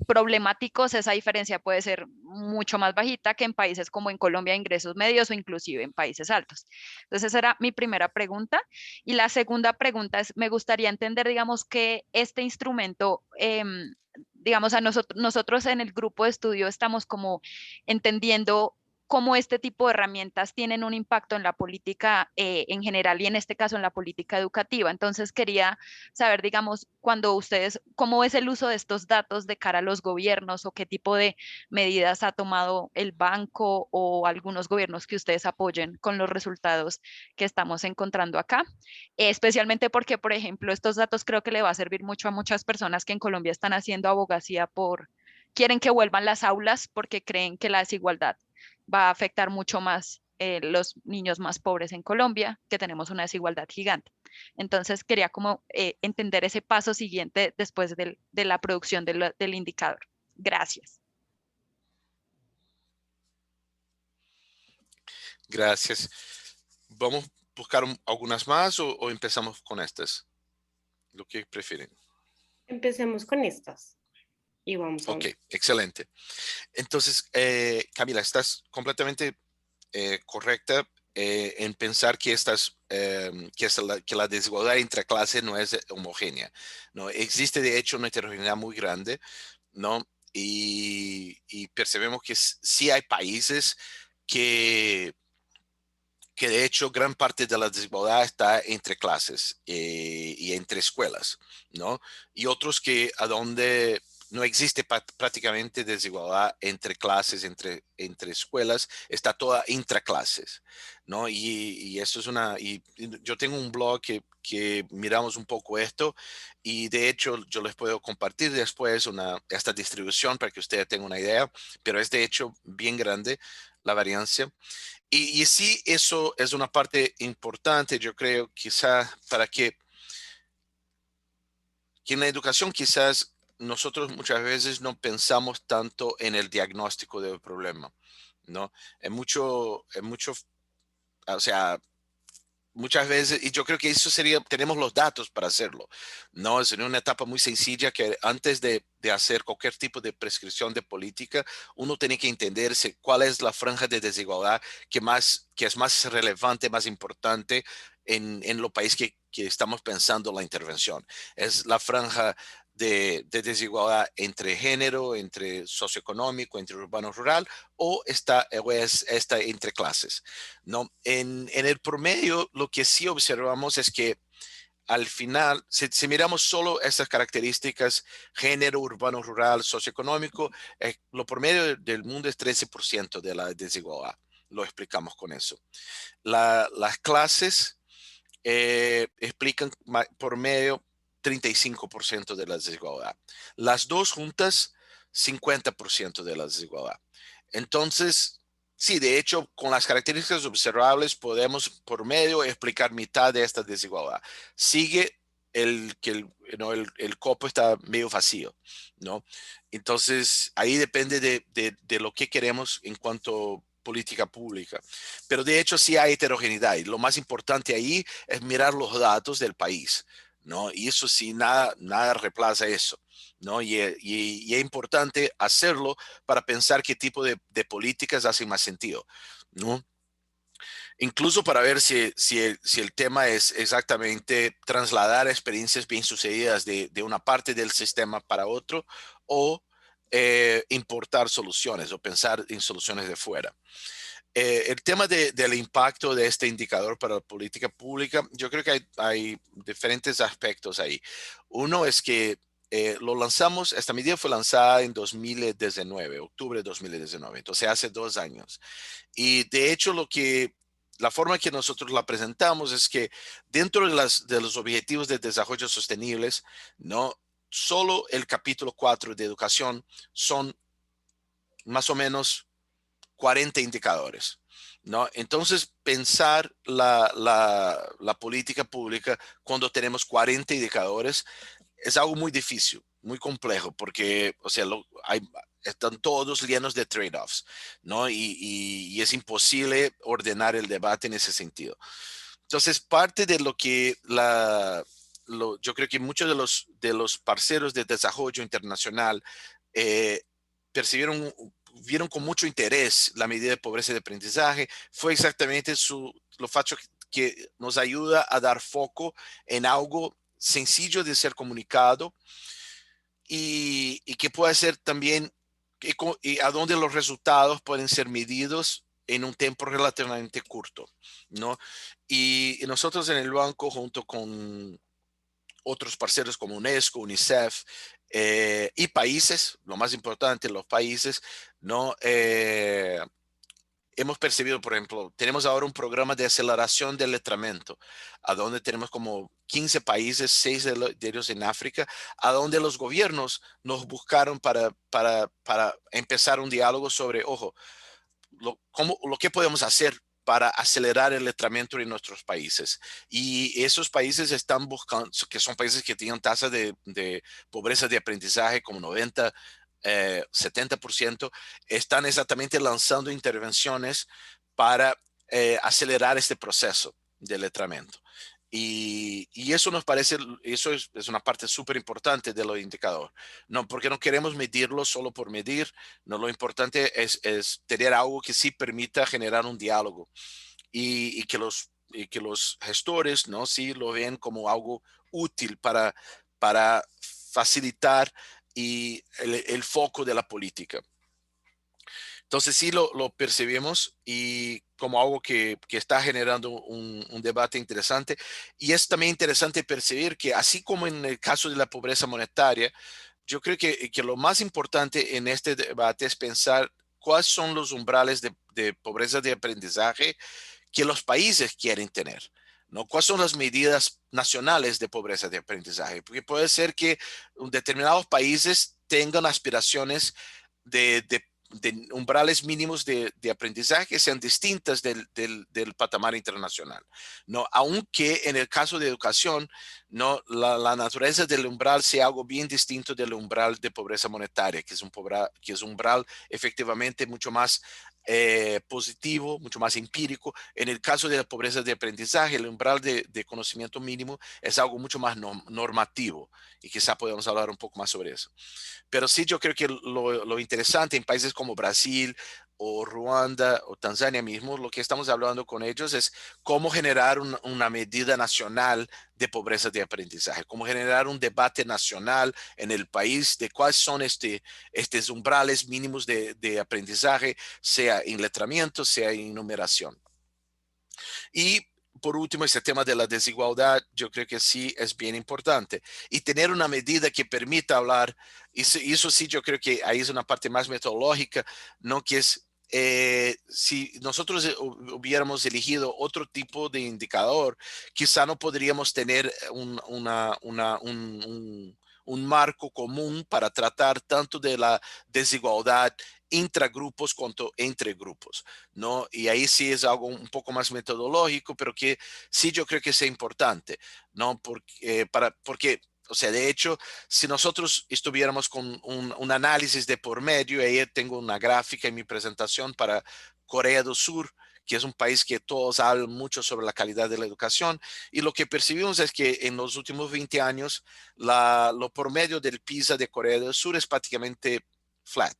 problemáticos, esa diferencia puede ser mucho más bajita que en países como en Colombia, ingresos medios o inclusive en países altos. Entonces, esa era mi primera pregunta. Y la segunda pregunta es, me gustaría entender, digamos, que este instrumento, digamos, a nosotros en el grupo de estudio estamos como entendiendo cómo este tipo de herramientas tienen un impacto en la política en general y en este caso en la política educativa. Entonces quería saber, digamos, cuando ustedes, cómo es el uso de estos datos de cara a los gobiernos o qué tipo de medidas ha tomado el banco o algunos gobiernos que ustedes apoyen con los resultados que estamos encontrando acá. Especialmente porque, por ejemplo, estos datos creo que le va a servir mucho a muchas personas que en Colombia están haciendo abogacía quieren que vuelvan las aulas porque creen que la desigualdad va a afectar mucho más los niños más pobres en Colombia, que tenemos una desigualdad gigante. Entonces quería como entender ese paso siguiente después de la producción del indicador. Gracias. Gracias. ¿Vamos a buscar algunas más o empezamos con estas? Lo que prefieren. Empecemos con estas y vamos a Ok, ver. excelente. Entonces, Camila, estás completamente correcta en pensar que, que la desigualdad entre clases no es homogénea, ¿no? Existe, de hecho, una heterogeneidad muy grande, ¿no? Y percebemos que sí hay países que de hecho gran parte de la desigualdad está entre clases y entre escuelas, ¿no? Y otros que a donde no existe prácticamente desigualdad entre clases, entre escuelas, está toda intraclases, ¿no? Y eso es y yo tengo un blog que miramos un poco esto y de hecho yo les puedo compartir después esta distribución para que ustedes tengan una idea, pero es de hecho bien grande la variancia. Y sí, eso es una parte importante, yo creo, quizás para que en la educación quizás nosotros muchas veces no pensamos tanto en el diagnóstico del problema, ¿no? O sea, muchas veces, y yo creo que eso sería, tenemos los datos para hacerlo, ¿no? Sería una etapa muy sencilla que antes de hacer cualquier tipo de prescripción de política, uno tiene que entenderse cuál es la franja de desigualdad que es más relevante, más importante en los países que estamos pensando la intervención. Es la franja de desigualdad entre género, entre socioeconómico, entre urbano-rural, o es esta entre clases, ¿no? En el promedio, lo que sí observamos es que al final, si miramos solo estas características, género, urbano, rural, socioeconómico, lo promedio del mundo es 13% de la desigualdad. Lo explicamos con eso. Las clases explican por medio 35% de la desigualdad. Las dos juntas, 50% de la desigualdad. Entonces, sí, de hecho, con las características observables podemos por medio explicar mitad de esta desigualdad. Sigue ¿no? el copo está medio vacío, ¿no? Entonces, ahí depende de lo que queremos en cuanto a política pública. Pero de hecho sí hay heterogeneidad y lo más importante ahí es mirar los datos del país, ¿no? Y eso sí, nada reemplaza eso, ¿no? Y es importante hacerlo para pensar qué tipo de políticas hacen más sentido, ¿no? Incluso para ver si el tema es exactamente trasladar experiencias bien sucedidas de una parte del sistema para otro o importar soluciones o pensar en soluciones de fuera. El tema del impacto de este indicador para la política pública, yo creo que hay diferentes aspectos ahí. Uno es que esta medida fue lanzada en 2019, octubre de 2019, entonces hace 2 años. Y de hecho la forma que nosotros la presentamos es que dentro de los objetivos de desarrollo sostenibles, no solo el capítulo 4 de educación son más o menos 40 indicadores, ¿no? Entonces, pensar la política pública cuando tenemos 40 indicadores es algo muy difícil, muy complejo, porque, o sea, están todos llenos de trade-offs, ¿no? Y es imposible ordenar el debate en ese sentido. Entonces, parte de lo que yo creo que muchos de los parceros de desarrollo internacional eh, vieron con mucho interés la medida de pobreza y de aprendizaje, fue exactamente lo facho que nos ayuda a dar foco en algo sencillo de ser comunicado y que puede ser también y a donde los resultados pueden ser medidos en un tiempo relativamente corto, ¿no? Y nosotros en el banco, junto con otros parceros como UNESCO, UNICEF y países, lo más importante, los países, ¿no? Hemos percibido, por ejemplo, tenemos ahora un programa de aceleración del letramiento, a donde tenemos como 15 países, 6 de ellos en África, a donde los gobiernos nos buscaron para empezar un diálogo sobre, ojo, lo que podemos hacer para acelerar el letramiento en nuestros países. Y esos países están buscando, que son países que tienen tasas de pobreza de aprendizaje como 90, 70%, están exactamente lanzando intervenciones para acelerar este proceso de letramiento. Y eso nos parece, eso es una parte súper importante de los indicadores, no, porque no queremos medirlo solo por medir, no, lo importante es tener algo que sí permita generar un diálogo y que los gestores, ¿no? Sí lo ven como algo útil para facilitar el foco de la política. Entonces sí lo percibimos y como algo que está generando un debate interesante. Y es también interesante percibir que así como en el caso de la pobreza monetaria, yo creo que lo más importante en este debate es pensar cuáles son los umbrales de pobreza de aprendizaje que los países quieren tener, ¿no? ¿Cuáles son las medidas nacionales de pobreza de aprendizaje? Porque puede ser que determinados países tengan aspiraciones de umbrales mínimos de aprendizaje que sean distintas del patamar internacional, ¿no? Aunque en el caso de educación, ¿no? La naturaleza del umbral sea algo bien distinto del umbral de pobreza monetaria, que es un umbral efectivamente mucho más positivo, mucho más empírico. En el caso de la pobreza de aprendizaje, el umbral de conocimiento mínimo es algo mucho más normativo y quizá podemos hablar un poco más sobre eso. Pero sí, yo creo que lo interesante en países como Brasil o Ruanda o Tanzania mismo, lo que estamos hablando con ellos es cómo generar una medida nacional de pobreza de aprendizaje, cómo generar un debate nacional en el país de cuáles son estos umbrales mínimos de aprendizaje, sea en letramiento, sea en numeración. Y por último, ese tema de la desigualdad, yo creo que sí es bien importante. Y tener una medida que permita hablar, eso sí, yo creo que ahí es una parte más metodológica, ¿no? Que es, si nosotros hubiéramos elegido otro tipo de indicador, quizá no podríamos tener un marco común para tratar tanto de la desigualdad intragrupos cuanto entre grupos, ¿no? Y ahí sí es algo un poco más metodológico, pero que sí yo creo que es importante, ¿no? Porque o sea, de hecho, si nosotros estuviéramos con un análisis de por medio, ahí tengo una gráfica en mi presentación para Corea del Sur, que es un país que todos hablan mucho sobre la calidad de la educación, y lo que percibimos es que en los últimos 20 años, lo promedio del PISA de Corea del Sur es prácticamente flat,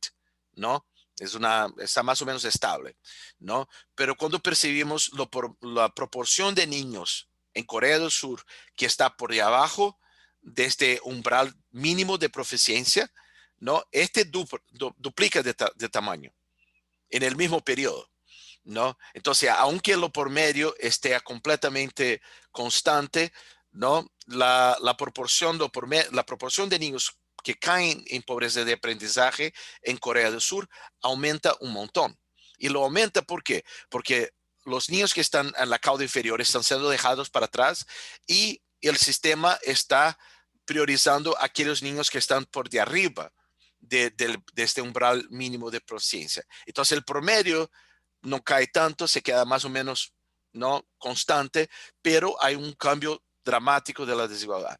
¿no? Está más o menos estable, ¿no? Pero cuando percibimos la proporción de niños en Corea del Sur que está por debajo de este umbral mínimo de proficiencia, ¿no? Este duplica de tamaño en el mismo periodo, ¿no? Entonces, aunque lo por medio esté completamente constante, ¿no? La proporción de niños que caen en pobreza de aprendizaje en Corea del Sur aumenta un montón. Y lo aumenta ¿por qué? Porque los niños que están en la cauda inferior están siendo dejados para atrás y el sistema está priorizando a aquellos niños que están por de arriba de este umbral mínimo de proficiencia. Entonces el promedio no cae tanto, se queda más o menos, ¿no? Constante, pero hay un cambio dramático de la desigualdad.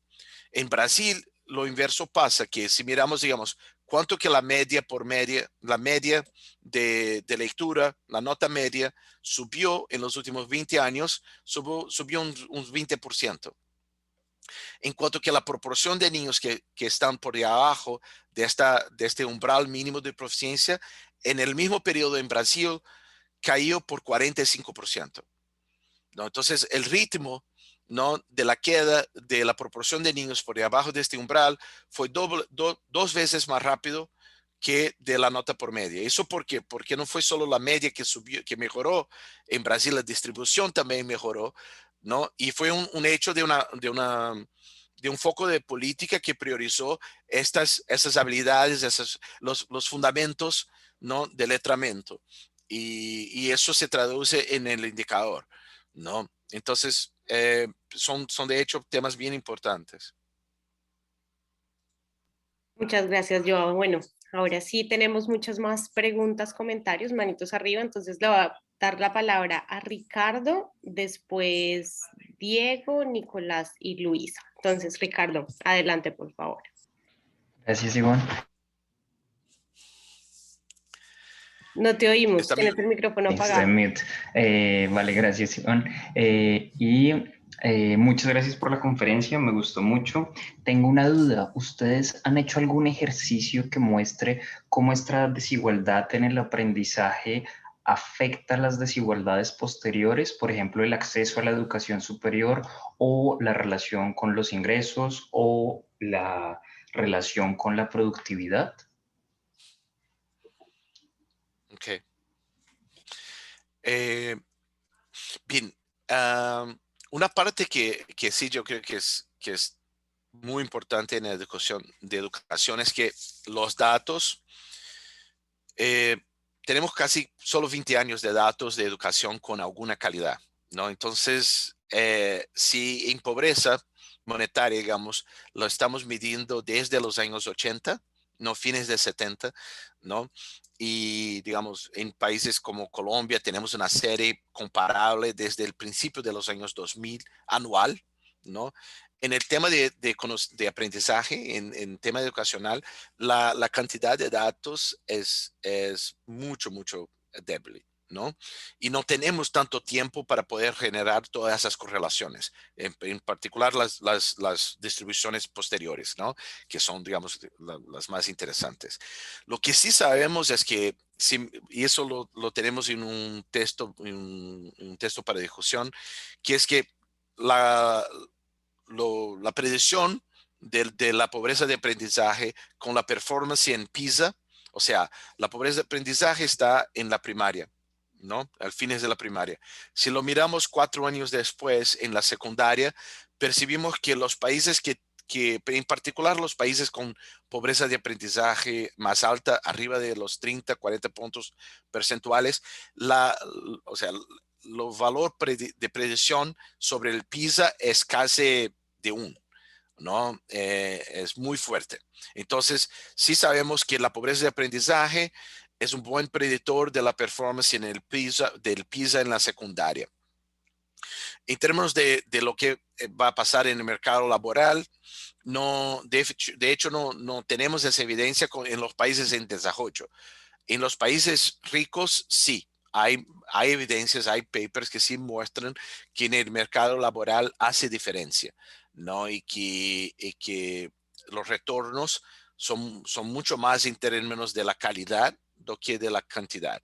En Brasil, lo inverso pasa, que si miramos, digamos, cuánto que la media de lectura, la nota media, subió en los últimos 20 años, subió un 20%. En cuanto que la proporción de niños que están por debajo de este umbral mínimo de proficiencia, en el mismo periodo en Brasil, cayó por 45%, ¿no? Entonces, el ritmo, ¿no? de la queda de la proporción de niños por debajo de este umbral fue dos veces más rápido que de la nota por media. ¿Eso por qué? Porque no fue solo la media que subió, que mejoró. En Brasil la distribución también mejoró, ¿no? Y fue un hecho de un foco de política que priorizó esas habilidades, los fundamentos, ¿no? de letramiento. Y eso se traduce en el indicador, ¿no? Entonces, son de hecho temas bien importantes. Muchas gracias, Joao. Bueno, ahora sí tenemos muchas más preguntas, comentarios, manitos arriba, entonces le voy a dar la palabra a Ricardo, después Diego, Nicolás y Luisa. Entonces, Ricardo, adelante, por favor. Gracias, Ivonne. No te oímos, Está tienes mute. el micrófono Estoy apagado. en mute. Vale, gracias, Iván. Muchas gracias por la conferencia, me gustó mucho. Tengo una duda. ¿Ustedes han hecho algún ejercicio que muestre cómo esta desigualdad en el aprendizaje afecta las desigualdades posteriores? Por ejemplo, el acceso a la educación superior o la relación con los ingresos o la relación con la productividad. Ok. Bien, una parte que sí yo creo que es muy importante en la educación es que los datos, eh, tenemos casi solo 20 años de datos de educación con alguna calidad, ¿no? Entonces, si en pobreza monetaria, digamos, lo estamos midiendo desde los años 80, no fines de 70, ¿no? Y digamos, en países como Colombia tenemos una serie comparable desde el principio de los años 2000 anual, ¿no? En el tema de aprendizaje, en tema educacional, la cantidad de datos es mucho, mucho débil, ¿no? Y no tenemos tanto tiempo para poder generar todas esas correlaciones, en particular las distribuciones posteriores, ¿no? Que son, digamos, las más interesantes. Lo que sí sabemos es que, y eso lo tenemos en un texto para discusión, que es que la, la predicción de la pobreza de aprendizaje con la performance en PISA, o sea, la pobreza de aprendizaje está en la primaria, ¿no? Al fines de la primaria. Si lo miramos 4 años después en la secundaria, percibimos que los países que en particular los países con pobreza de aprendizaje más alta, arriba de los 30, 40 puntos percentuales, o sea, los valor de predicción sobre el PISA es casi de 1, ¿no? Es muy fuerte. Entonces, sí sabemos que la pobreza de aprendizaje es un buen predictor de la performance en el PISA, del PISA en la secundaria. En términos de lo que va a pasar en el mercado laboral, no, de hecho no tenemos esa evidencia en los países en desarrollo. En los países ricos, sí, hay evidencias, hay papers que sí muestran que en el mercado laboral hace diferencia, ¿no? Y que los retornos son mucho más en términos de la calidad do que de la cantidad.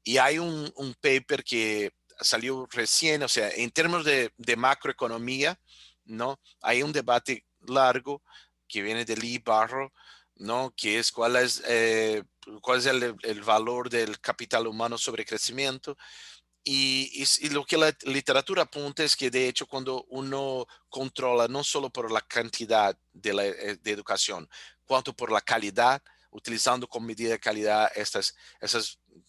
Y hay un paper que salió recién, o sea, en términos de macroeconomía, ¿no? Hay un debate largo que viene de Lee Barrow, ¿no? Que es cuál es el valor del capital humano sobre crecimiento. Y lo que la literatura apunta es que de hecho cuando uno controla no solo por la cantidad de educación, cuanto por la calidad, utilizando como medida de calidad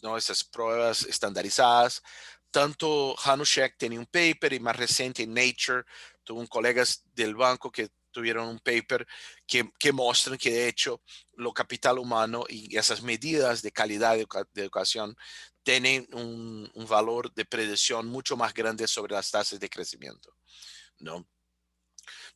¿no? Estas pruebas estandarizadas. Tanto Hanushek tenía un paper y más reciente en Nature, tuvo un colegas del banco que tuvieron un paper que muestran que de hecho lo capital humano y esas medidas de calidad de educación tienen un valor de predicción mucho más grande sobre las tasas de crecimiento, ¿no?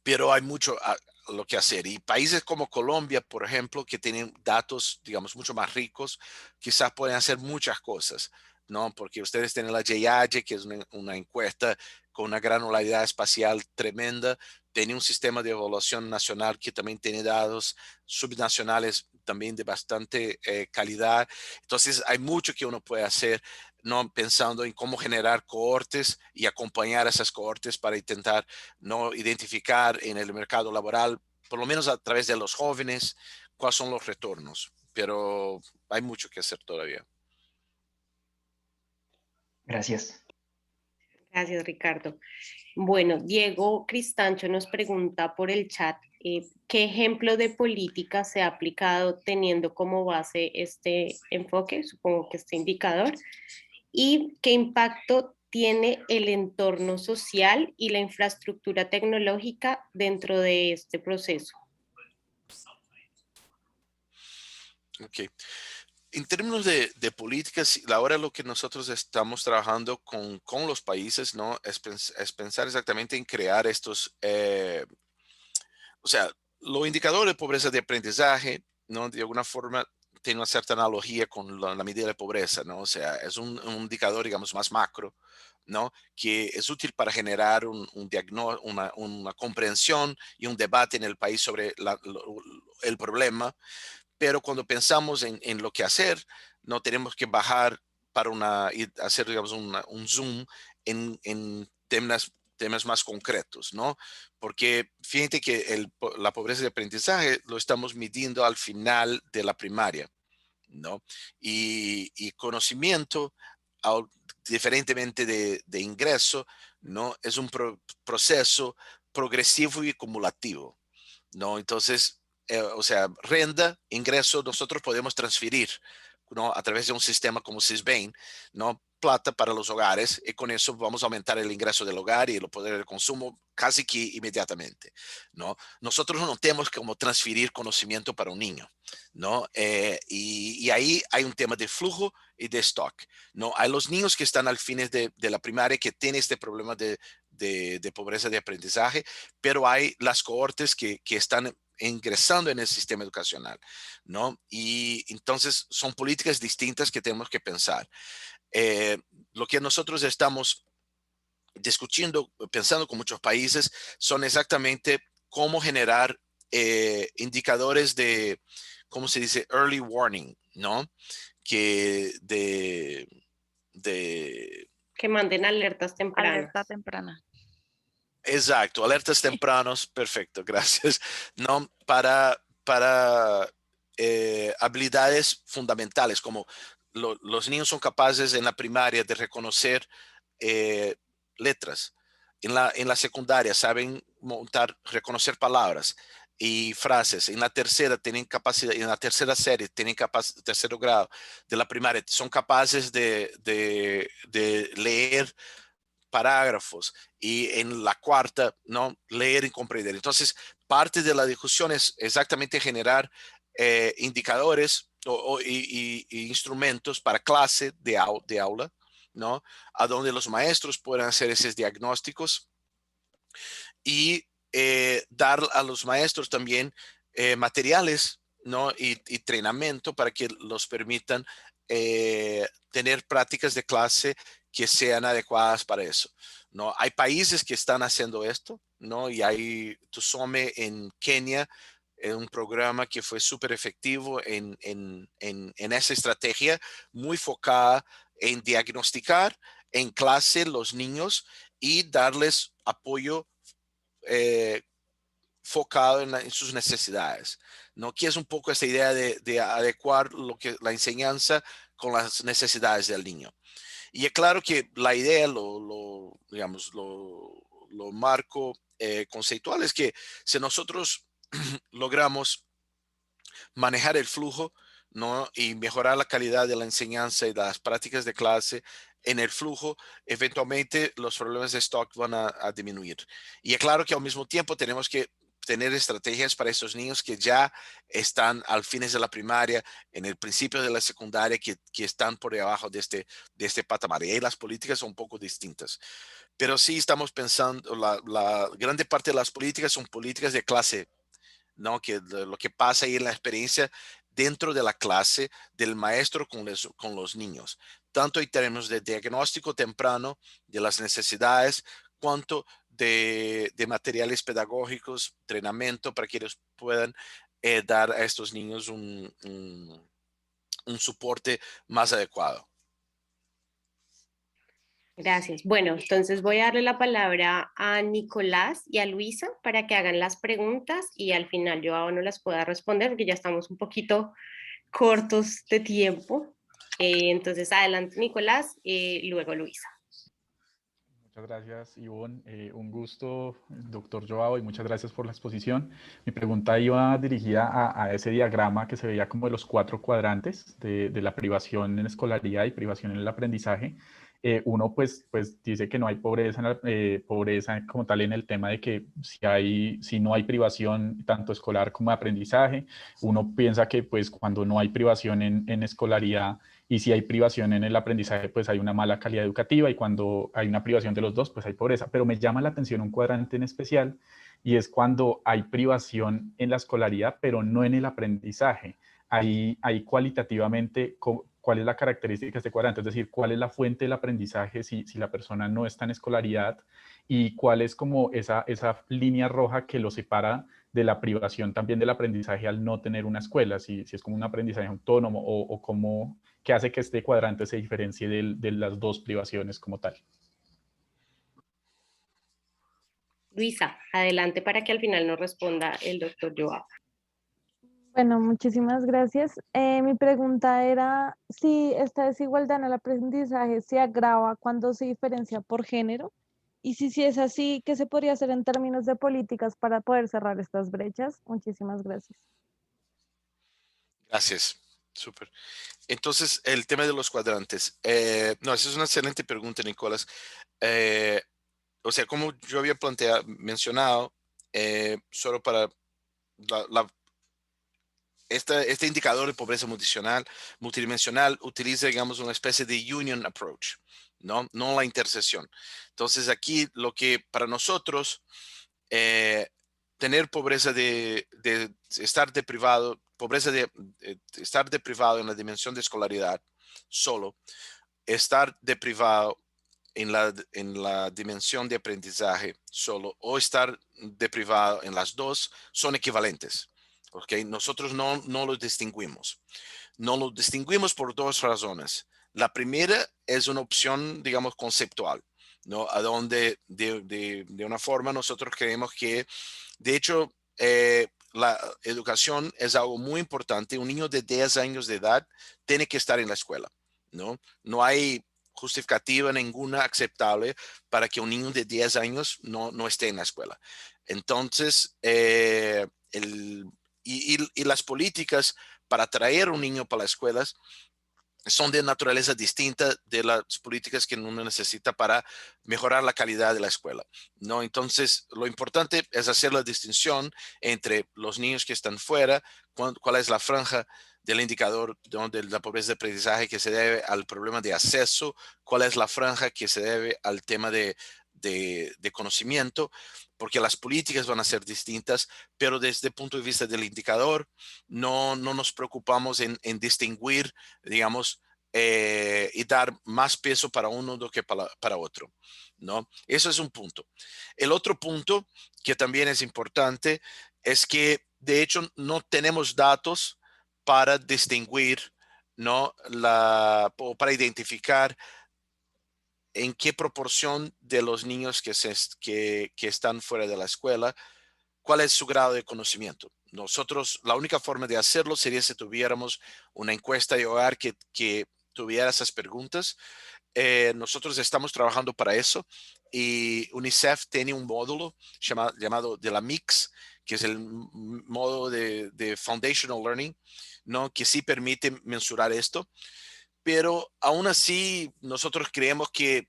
Pero hay mucho a lo que hacer. Y países como Colombia, por ejemplo, que tienen datos, digamos, mucho más ricos, quizás pueden hacer muchas cosas, ¿no? Porque ustedes tienen la JAYE, que es una encuesta con una granularidad espacial tremenda, tiene un sistema de evaluación nacional que también tiene datos subnacionales también de bastante calidad. Entonces, hay mucho que uno puede hacer, no pensando en cómo generar cohortes y acompañar a esas cohortes para intentar no identificar en el mercado laboral, por lo menos a través de los jóvenes, cuáles son los retornos. Pero hay mucho que hacer todavía. Gracias. Gracias, Ricardo. Bueno, Diego Cristancho nos pregunta por el chat, ¿qué ejemplo de política se ha aplicado teniendo como base este enfoque, supongo que este indicador, y qué impacto tiene el entorno social y la infraestructura tecnológica dentro de este proceso? Ok. En términos de políticas, ahora lo que nosotros estamos trabajando con los países, ¿no? Es pensar exactamente en crear estos, o sea, los indicadores de pobreza de aprendizaje, ¿no? De alguna forma tiene una cierta analogía con la medida de pobreza, ¿no? O sea, es un indicador, digamos, más macro, ¿no? Que es útil para generar una comprensión y un debate en el país sobre el problema, pero cuando pensamos en lo que hacer, no tenemos que bajar y hacer, digamos, un zoom en temas más concretos, ¿no? Porque fíjate que la pobreza de aprendizaje lo estamos midiendo al final de la primaria, ¿no? Y conocimiento, diferentemente de ingreso, ¿no? Es un proceso progresivo y acumulativo, ¿no? Entonces, o sea, renta, ingreso, nosotros podemos transferir, ¿no? A través de un sistema como Sisbane, ¿no? Plata para los hogares, y con eso vamos a aumentar el ingreso del hogar y el poder de consumo casi que inmediatamente, ¿no? Nosotros no tenemos como transferir conocimiento para un niño, ¿no? Y ahí hay un tema de flujo y de stock, ¿no? Hay los niños que están al fines de la primaria que tienen este problema de pobreza de aprendizaje, pero hay las cohortes que están ingresando en el sistema educacional, ¿no? Y entonces son políticas distintas que tenemos que pensar. Lo que nosotros estamos discutiendo, pensando con muchos países, son exactamente cómo generar indicadores de, ¿cómo se dice? Early warning, ¿no? Que Que manden alertas tempranas. Alerta temprana. Exacto, alertas tempranos, perfecto, gracias. No, para habilidades fundamentales, como los niños son capaces en la primaria de reconocer letras. En la secundaria saben reconocer palabras y frases. En la tercera tienen capacidad, en la tercera serie tienen capacidad, tercer grado de la primaria, son capaces de leer parágrafos, y en la cuarta, ¿no? Leer y comprender. Entonces, parte de la discusión es exactamente generar indicadores y instrumentos para clase de aula, ¿no? A donde los maestros puedan hacer esos diagnósticos y dar a los maestros también materiales, ¿no? Y entrenamiento para que los permitan tener prácticas de clase que sean adecuadas para eso, ¿no? Hay países que están haciendo esto, ¿no? Y hay Tusome en Kenia, un programa que fue súper efectivo en esa estrategia, muy focada en diagnosticar en clase los niños y darles apoyo eh, focado en sus necesidades, ¿no? Que es un poco esta idea de adecuar la enseñanza con las necesidades del niño. Y es claro que la idea, digamos, lo marco conceptual es que si nosotros logramos manejar el flujo, ¿no? Y mejorar la calidad de la enseñanza y las prácticas de clase en el flujo, eventualmente los problemas de stock van a disminuir. Y es claro que al mismo tiempo tenemos que tener estrategias para esos niños que ya están al fines de la primaria, en el principio de la secundaria, que están por debajo de este patamar. Y ahí las políticas son un poco distintas. Pero sí estamos pensando, la grande parte de las políticas son políticas de clase, ¿no? Que lo que pasa ahí en la experiencia dentro de la clase del maestro con los niños, tanto en términos de diagnóstico temprano de las necesidades, cuanto de materiales pedagógicos, entrenamiento para que ellos puedan dar a estos niños un soporte más adecuado. Gracias. Bueno, entonces voy a darle la palabra a Nicolás y a Luisa para que hagan las preguntas y al final yo aún no las pueda responder porque ya estamos un poquito cortos de tiempo. Entonces, adelante Nicolás, luego Luisa. Muchas gracias, Ivonne. Un gusto, doctor Joao, y muchas gracias por la exposición. Mi pregunta iba dirigida a ese diagrama que se veía como de los 4 cuadrantes de la privación en escolaridad y privación en el aprendizaje. Uno pues dice que no hay pobreza como tal en el tema de que si no hay privación tanto escolar como de aprendizaje. Uno piensa que pues cuando no hay privación en escolaridad y si hay privación en el aprendizaje, pues hay una mala calidad educativa, y cuando hay una privación de los dos, pues hay pobreza. Pero me llama la atención un cuadrante en especial, y es cuando hay privación en la escolaridad, pero no en el aprendizaje. ahí cualitativamente, ¿cuál es la característica de este cuadrante? Es decir, ¿cuál es la fuente del aprendizaje si la persona no está en escolaridad? ¿Y cuál es como esa línea roja que lo separa de la privación también del aprendizaje al no tener una escuela? Si es como un aprendizaje autónomo o cómo, qué hace que este cuadrante se diferencie de las dos privaciones como tal. Luisa, adelante para que al final nos responda el doctor Joao. Bueno, muchísimas gracias. Mi pregunta era si esta desigualdad en el aprendizaje se agrava cuando se diferencia por género y si es así, ¿qué se podría hacer en términos de políticas para poder cerrar estas brechas? Muchísimas gracias. Gracias. Súper. Entonces, el tema de los cuadrantes. No, esa es una excelente pregunta, Nicolás. O sea, como yo había mencionado, solo para este indicador de pobreza multidimensional utiliza, digamos, una especie de union approach, no la intersección. Entonces, aquí lo que para nosotros, tener pobreza de estar deprivado, pobreza de estar deprivado en la dimensión de escolaridad solo, estar deprivado en la dimensión de aprendizaje solo o estar deprivado en las dos son equivalentes. ¿Okay? Nosotros no los distinguimos. No los distinguimos por dos razones. La primera es una opción, digamos, conceptual, ¿no? A donde de una forma nosotros creemos que, de hecho, la educación es algo muy importante. Un niño de 10 años de edad tiene que estar en la escuela, ¿no? No hay justificativa ninguna aceptable para que un niño de 10 años no esté en la escuela. Entonces, y las políticas para traer un niño para las escuelas son de naturaleza distinta de las políticas que uno necesita para mejorar la calidad de la escuela, ¿no? Entonces, lo importante es hacer la distinción entre los niños que están fuera, cuál es la franja del indicador de la pobreza de aprendizaje que se debe al problema de acceso, cuál es la franja que se debe al tema de conocimiento, porque las políticas van a ser distintas, pero desde el punto de vista del indicador, no nos preocupamos en distinguir, digamos, y dar más peso para uno do que para otro, ¿no? Eso es un punto. El otro punto que también es importante es que, de hecho, no tenemos datos para distinguir, ¿no? O para identificar en qué proporción de los niños que están fuera de la escuela, cuál es su grado de conocimiento. Nosotros, la única forma de hacerlo sería si tuviéramos una encuesta de hogar que tuviera esas preguntas. Nosotros estamos trabajando para eso y UNICEF tiene un módulo llamado de la MIX, que es el módulo de Foundational Learning, ¿no? Que sí permite mensurar esto. Pero aún así, nosotros creemos que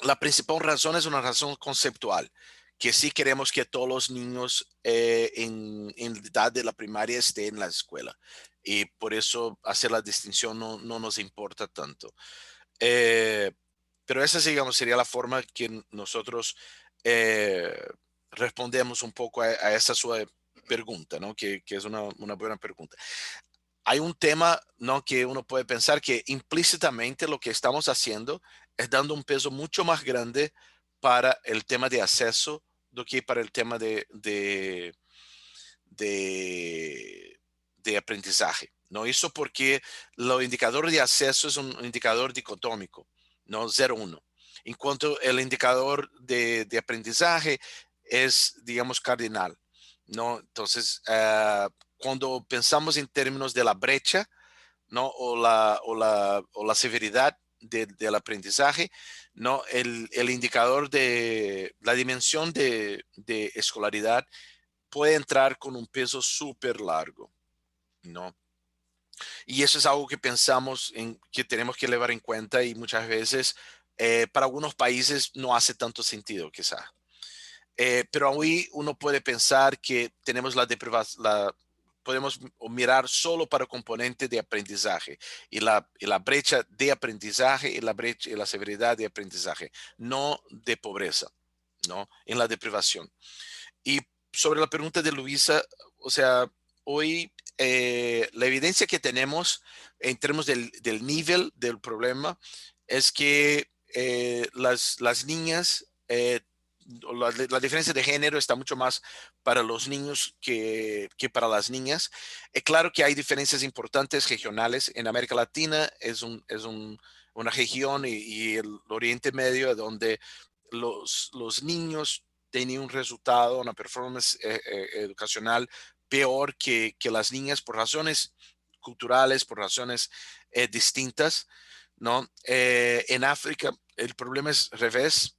la principal razón es una razón conceptual, que sí queremos que todos los niños en edad de la primaria estén en la escuela. Y por eso hacer la distinción no nos importa tanto. Pero esa, digamos, sería la forma que nosotros respondemos un poco a esa su pregunta, ¿no? Que es una buena pregunta. Hay un tema, ¿no? Que uno puede pensar que implícitamente lo que estamos haciendo es dando un peso mucho más grande para el tema de acceso do que para el tema de aprendizaje, ¿no? Eso porque el indicador de acceso es un indicador dicotómico, ¿no? 0-1. En cuanto el indicador de aprendizaje es, digamos, cardinal, ¿no? Entonces, cuando pensamos en términos de la brecha, ¿no? O la severidad del aprendizaje, ¿no? El indicador de la dimensión de escolaridad puede entrar con un peso súper largo, ¿no? Y eso es algo que pensamos en que tenemos que llevar en cuenta y muchas veces para algunos países no hace tanto sentido quizá. Pero hoy uno puede pensar que tenemos podemos mirar solo para el componente de aprendizaje y la brecha de aprendizaje y la severidad de aprendizaje, no de pobreza, ¿no? En la deprivación. Y sobre la pregunta de Luisa, o sea, hoy la evidencia que tenemos en términos del nivel del problema es que las niñas, la diferencia de género está mucho más para los niños que para las niñas. Claro que hay diferencias importantes regionales. En América Latina es una región y el Oriente Medio donde los niños tenían un resultado, una performance educacional peor que las niñas por razones culturales, por razones distintas, ¿no? En África el problema es revés.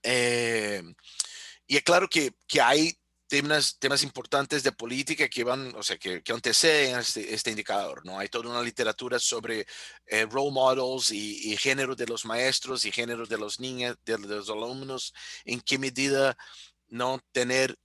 Y es claro que hay temas importantes de política que van, o sea, que anteceden este indicador, ¿no? Hay toda una literatura sobre role models y género de los maestros y género de los niños, de los alumnos, en qué medida no tener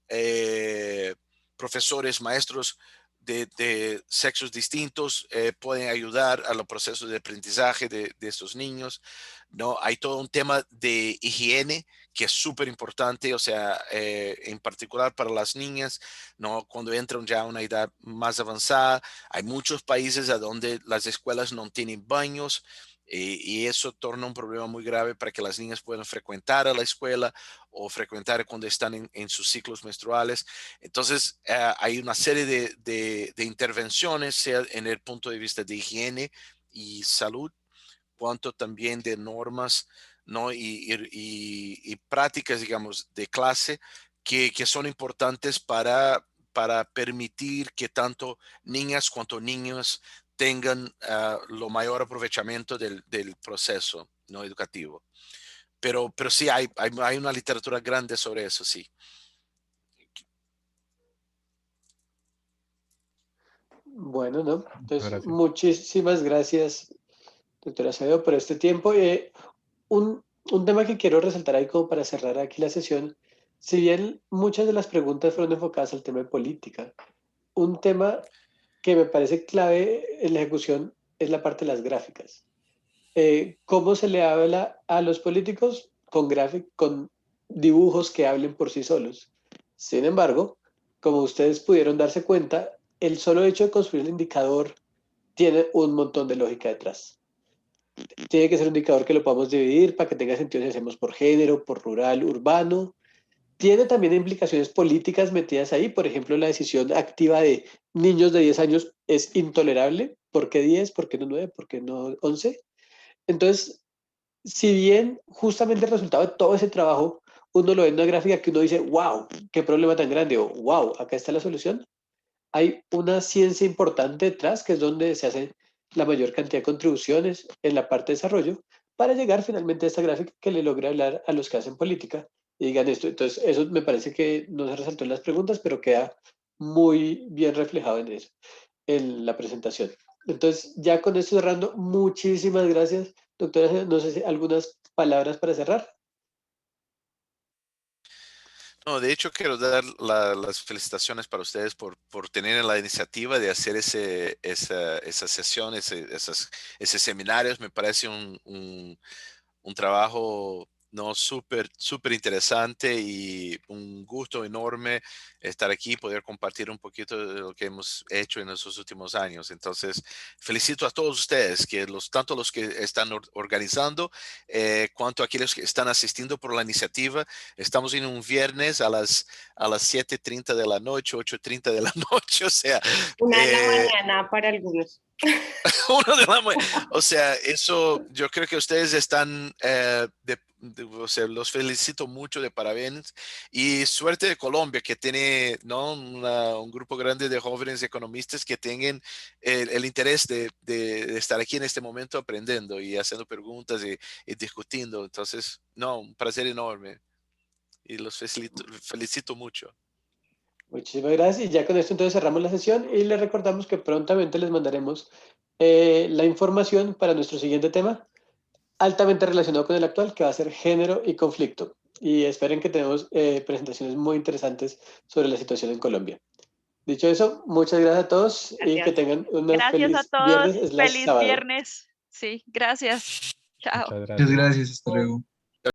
profesores, maestros de sexos distintos pueden ayudar a los procesos de aprendizaje de estos niños, ¿no? Hay todo un tema de higiene que es súper importante, o sea, en particular para las niñas, ¿no? Cuando entran ya a una edad más avanzada, hay muchos países a donde las escuelas no tienen baños, y eso torna un problema muy grave para que las niñas puedan frecuentar a la escuela o frecuentar cuando están en sus ciclos menstruales. Entonces, hay una serie de intervenciones, sea en el punto de vista de higiene y salud, cuanto también de normas, ¿no? y prácticas, digamos, de clase que son importantes para permitir que tanto niñas cuanto niños tengan lo mayor aprovechamiento del proceso, ¿no? educativo. Pero sí, hay una literatura grande sobre eso, sí. Bueno, ¿no? Entonces, Gracias. muchísimas gracias, doctora Acevedo, por este tiempo. Un tema que quiero resaltar ahí como para cerrar aquí la sesión, si bien muchas de las preguntas fueron enfocadas al tema de política, un tema que me parece clave en la ejecución es la parte de las gráficas. ¿Cómo se le habla a los políticos? Con dibujos que hablen por sí solos. Sin embargo, como ustedes pudieron darse cuenta, el solo hecho de construir el indicador tiene un montón de lógica detrás. Tiene que ser un indicador que lo podamos dividir para que tenga sentido si hacemos por género, por rural, urbano. Tiene también implicaciones políticas metidas ahí. Por ejemplo, la decisión activa de niños de 10 años es intolerable. ¿Por qué 10? ¿Por qué no 9? ¿Por qué no 11? Entonces, si bien justamente el resultado de todo ese trabajo, uno lo ve en una gráfica que uno dice, wow, qué problema tan grande, o wow, acá está la solución, hay una ciencia importante detrás, que es donde se hace la mayor cantidad de contribuciones en la parte de desarrollo, para llegar finalmente a esta gráfica que le logre hablar a los que hacen política y digan esto. Entonces, eso me parece que no se resaltó en las preguntas, pero queda muy bien reflejado en eso, en la presentación. Entonces, ya con esto cerrando, muchísimas gracias, doctora. No sé si algunas palabras para cerrar. No, de hecho, quiero dar las felicitaciones para ustedes por tener la iniciativa de hacer esa sesión, esos seminarios. Me parece un trabajo no súper interesante y un gusto enorme estar aquí, poder compartir un poquito de lo que hemos hecho en estos últimos años. Entonces, felicito a todos ustedes, tanto los que están organizando, cuanto a aquellos que están asistiendo por la iniciativa. Estamos en un viernes a las 7:30 de la noche, 8:30 de la noche, o sea... 1 de la mañana para algunos. 1 de la mañana. O sea, eso yo creo que ustedes están, o sea, los felicito mucho, de parabéns, y suerte de Colombia, que tiene, ¿no? un grupo grande de jóvenes economistas que tengan el interés de estar aquí en este momento aprendiendo y haciendo preguntas y discutiendo. Entonces, no, un placer enorme y los felicito mucho. Muchísimas gracias. Y ya con esto entonces cerramos la sesión y les recordamos que prontamente les mandaremos la información para nuestro siguiente tema, altamente relacionado con el actual, que va a ser género y conflicto. Y esperen que tenemos presentaciones muy interesantes sobre la situación en Colombia. Dicho eso, muchas gracias a todos. Gracias. Y que tengan un Gracias feliz a todos. viernes / Feliz sábado. viernes. Sí, gracias. Chao. Muchas gracias. Muchas gracias, hasta luego.